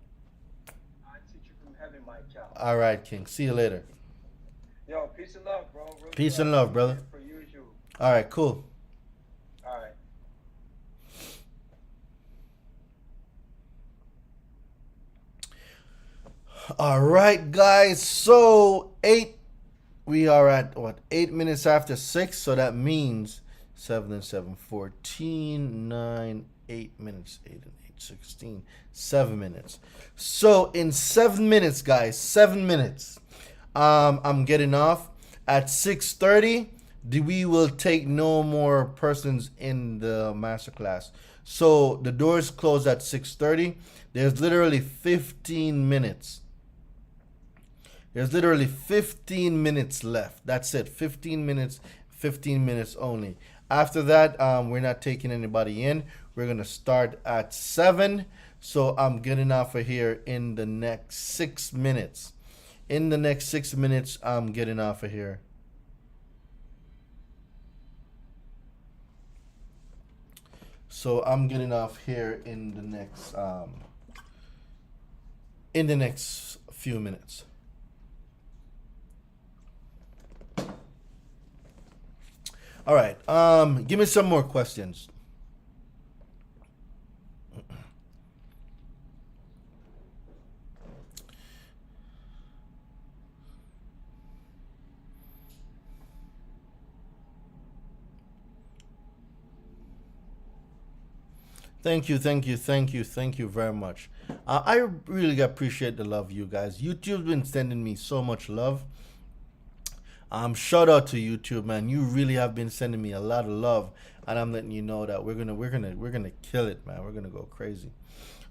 I teach you from heaven, my child. All right, King. See you later. Yo, peace and love, bro. Real Peace love. and love, brother. For usual. All right, cool. All right. All right, guys. So we we are at what, 8 minutes after 6, so that means 7 and 7 14 9 8 minutes, 8 and 8 16, 7 minutes. So in 7 minutes, guys, 7 minutes, I'm getting off at 6:30. We will take no more persons in the masterclass. So the doors close at 6:30. There's literally 15 minutes. There's literally 15 minutes left. That's it. 15 minutes, 15 minutes only. After that, we're not taking anybody in. We're going to start at 7. So I'm getting off of here in the next 6 minutes. In the next 6 minutes, I'm getting off of here. So I'm getting off here in the next few minutes. All right. Give me some more questions. Thank you very much. I really appreciate the love, you guys. YouTube's been sending me so much love. Shout out to YouTube, man. You really have been sending me a lot of love, and I'm letting you know that we're gonna kill it, man. We're gonna go crazy.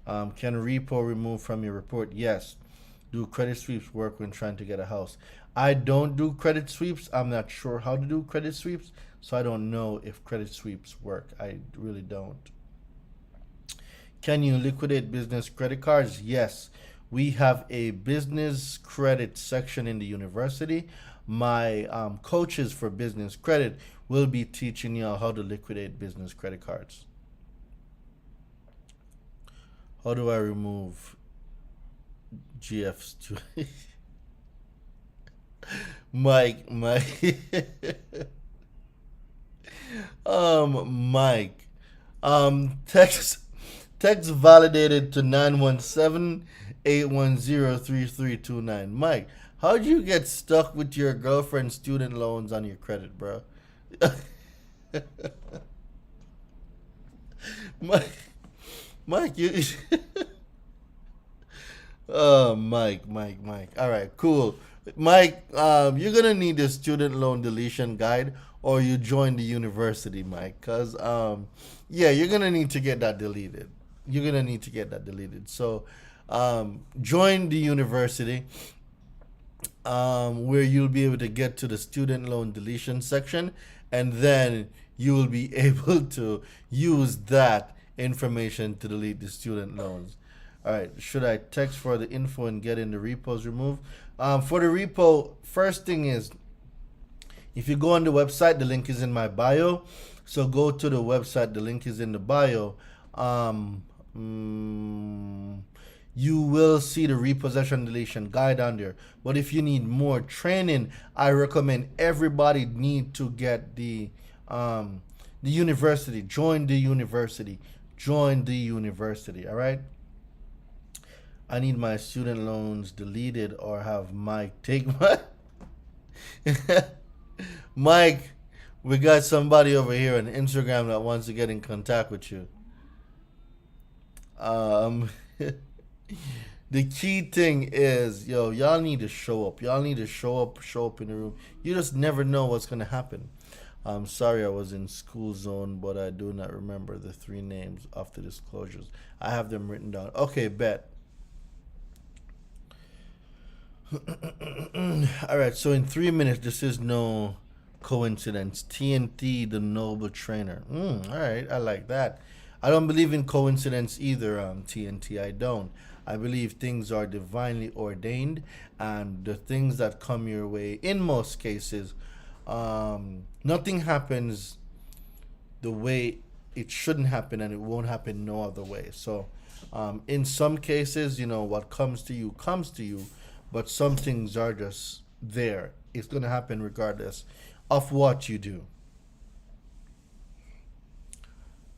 Can repo remove from your report? Yes. Do credit sweeps work when trying to get a house? I don't do credit sweeps. I'm not sure how to do credit sweeps, so I don't know if credit sweeps work. I really don't. Can you liquidate business credit cards? Yes. We have a business credit section in the university. My coaches for business credit will be teaching you how to liquidate business credit cards. How do I remove GFs to Mike? Mike. Text validated to 917-810-3329. Mike, how'd you get stuck with your girlfriend's student loans on your credit, bro? Mike, you. Oh, Mike. All right, cool. Mike, you're gonna need a student loan deletion guide, or you join the university, Mike. Cause yeah, you're gonna need to get that deleted. So, join the university, where you'll be able to get to the student loan deletion section, and then you will be able to use that information to delete the student loans. All right, should I text for the info and get in the repos removed? For the repo, first thing is, if you go on the website, the link is in my bio. So go to the website, the link is in the bio. You will see the repossession deletion guide on there. But if you need more training, I recommend everybody need to get the university. Join the university. All right. I need my student loans deleted or have Mike take my. Mike, we got somebody over here on Instagram that wants to get in contact with you. The key thing is, y'all need to show up. Y'all need to show up in the room. You just never know what's gonna happen. I'm sorry I was in school zone, but I do not remember the 3 names of the disclosures. I have them written down. Okay, bet. All right, so in 3 minutes, this is no coincidence. TNT, the noble trainer. All right, I like that. I don't believe in coincidence either, TNT. I don't. I believe things are divinely ordained, and the things that come your way, in most cases, nothing happens the way it shouldn't happen, and it won't happen no other way. So, in some cases, what comes to you, but some things are just there. It's going to happen regardless of what you do.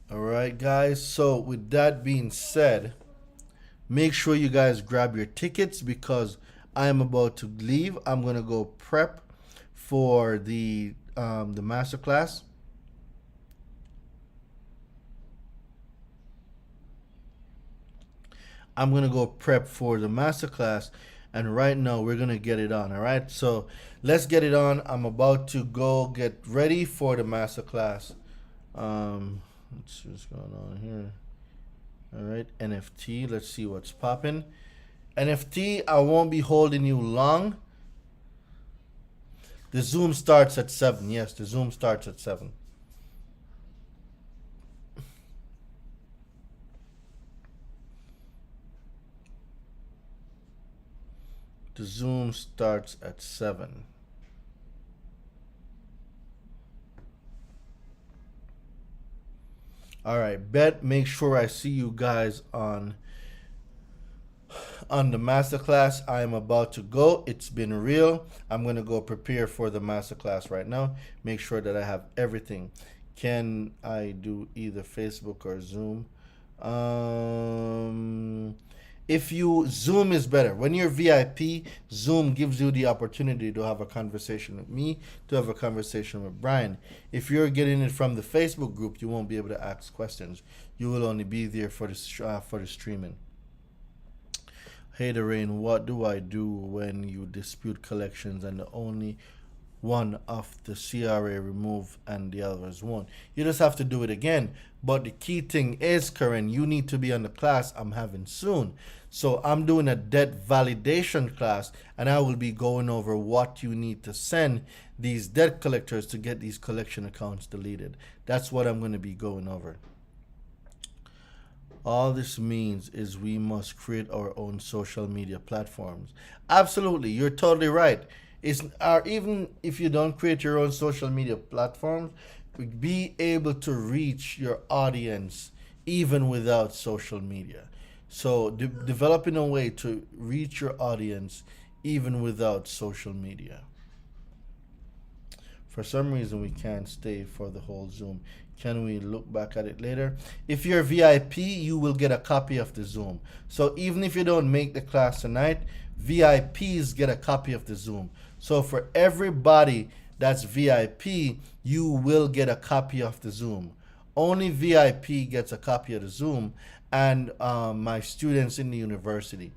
All right, guys. So with that being said, make sure you guys grab your tickets because I am about to leave. I'm going to go prep for the masterclass. I'm gonna go prep for the masterclass, and right now we're gonna get it on. All right, so let's get it on. I'm about to go get ready for the masterclass. Let's see what's going on here. All right, NFT. Let's see what's popping. NFT, I won't be holding you long. The Zoom starts at 7. Yes, the Zoom starts at 7. The Zoom starts at 7. All right, bet. Make sure I see you guys on the masterclass. I am about to go. It's been real. I'm going to go prepare for the masterclass right now. Make sure that I have everything. Can I do either Facebook or Zoom? If you Zoom is better. When you're VIP, Zoom gives you the opportunity to have a conversation with me, to have a conversation with Brian. If you're getting it from the Facebook group, you won't be able to ask questions. You will only be there for the streaming. Hey, Doreen, what do I do when you dispute collections and the only one of the CRA remove and the others won't? You just have to do it again. But the key thing is, Karen, you need to be on the class I'm having soon. So I'm doing a debt validation class, and I will be going over what you need to send these debt collectors to get these collection accounts deleted. That's what I'm going to be going over. All this means is we must create our own social media platforms. Absolutely, you're totally right. Even if you don't create your own social media platforms, be able to reach your audience even without social media. So developing a way to reach your audience even without social media. For some reason, we can't stay for the whole Zoom. Can we look back at it later? If you're VIP, you will get a copy of the Zoom. So even if you don't make the class tonight, VIPs get a copy of the Zoom. So for everybody that's VIP, you will get a copy of the Zoom. Only VIP gets a copy of the Zoom, and my students in the university.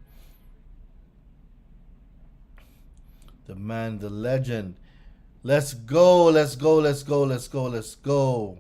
The man, the legend. Let's go, let's go, let's go, let's go, let's go.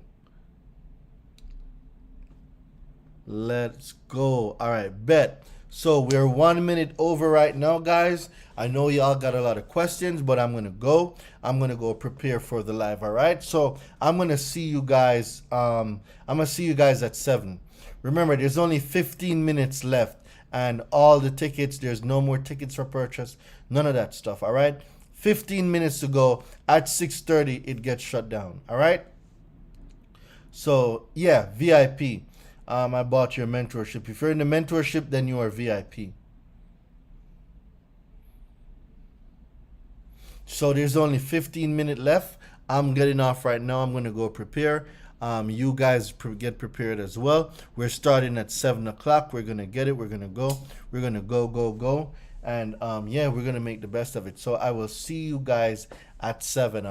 Let's go. All right, bet. So we're 1 minute over right now, guys. I know y'all got a lot of questions, but I'm gonna go. I'm gonna go prepare for the live. All right. So I'm gonna see you guys. I'm gonna see you guys at 7. Remember, there's only 15 minutes left, and all the tickets. There's no more tickets for purchase. None of that stuff. All right. 15 minutes to go. At 6:30, it gets shut down. All right. So yeah, VIP. I bought your mentorship. If you're in the mentorship, then you are VIP. So there's only 15 minutes left. I'm getting off right now. I'm going to go prepare. You guys get prepared as well. We're starting at 7 o'clock. We're going to get it. We're going to go. We're going to go. And yeah, we're going to make the best of it. So I will see you guys at 7.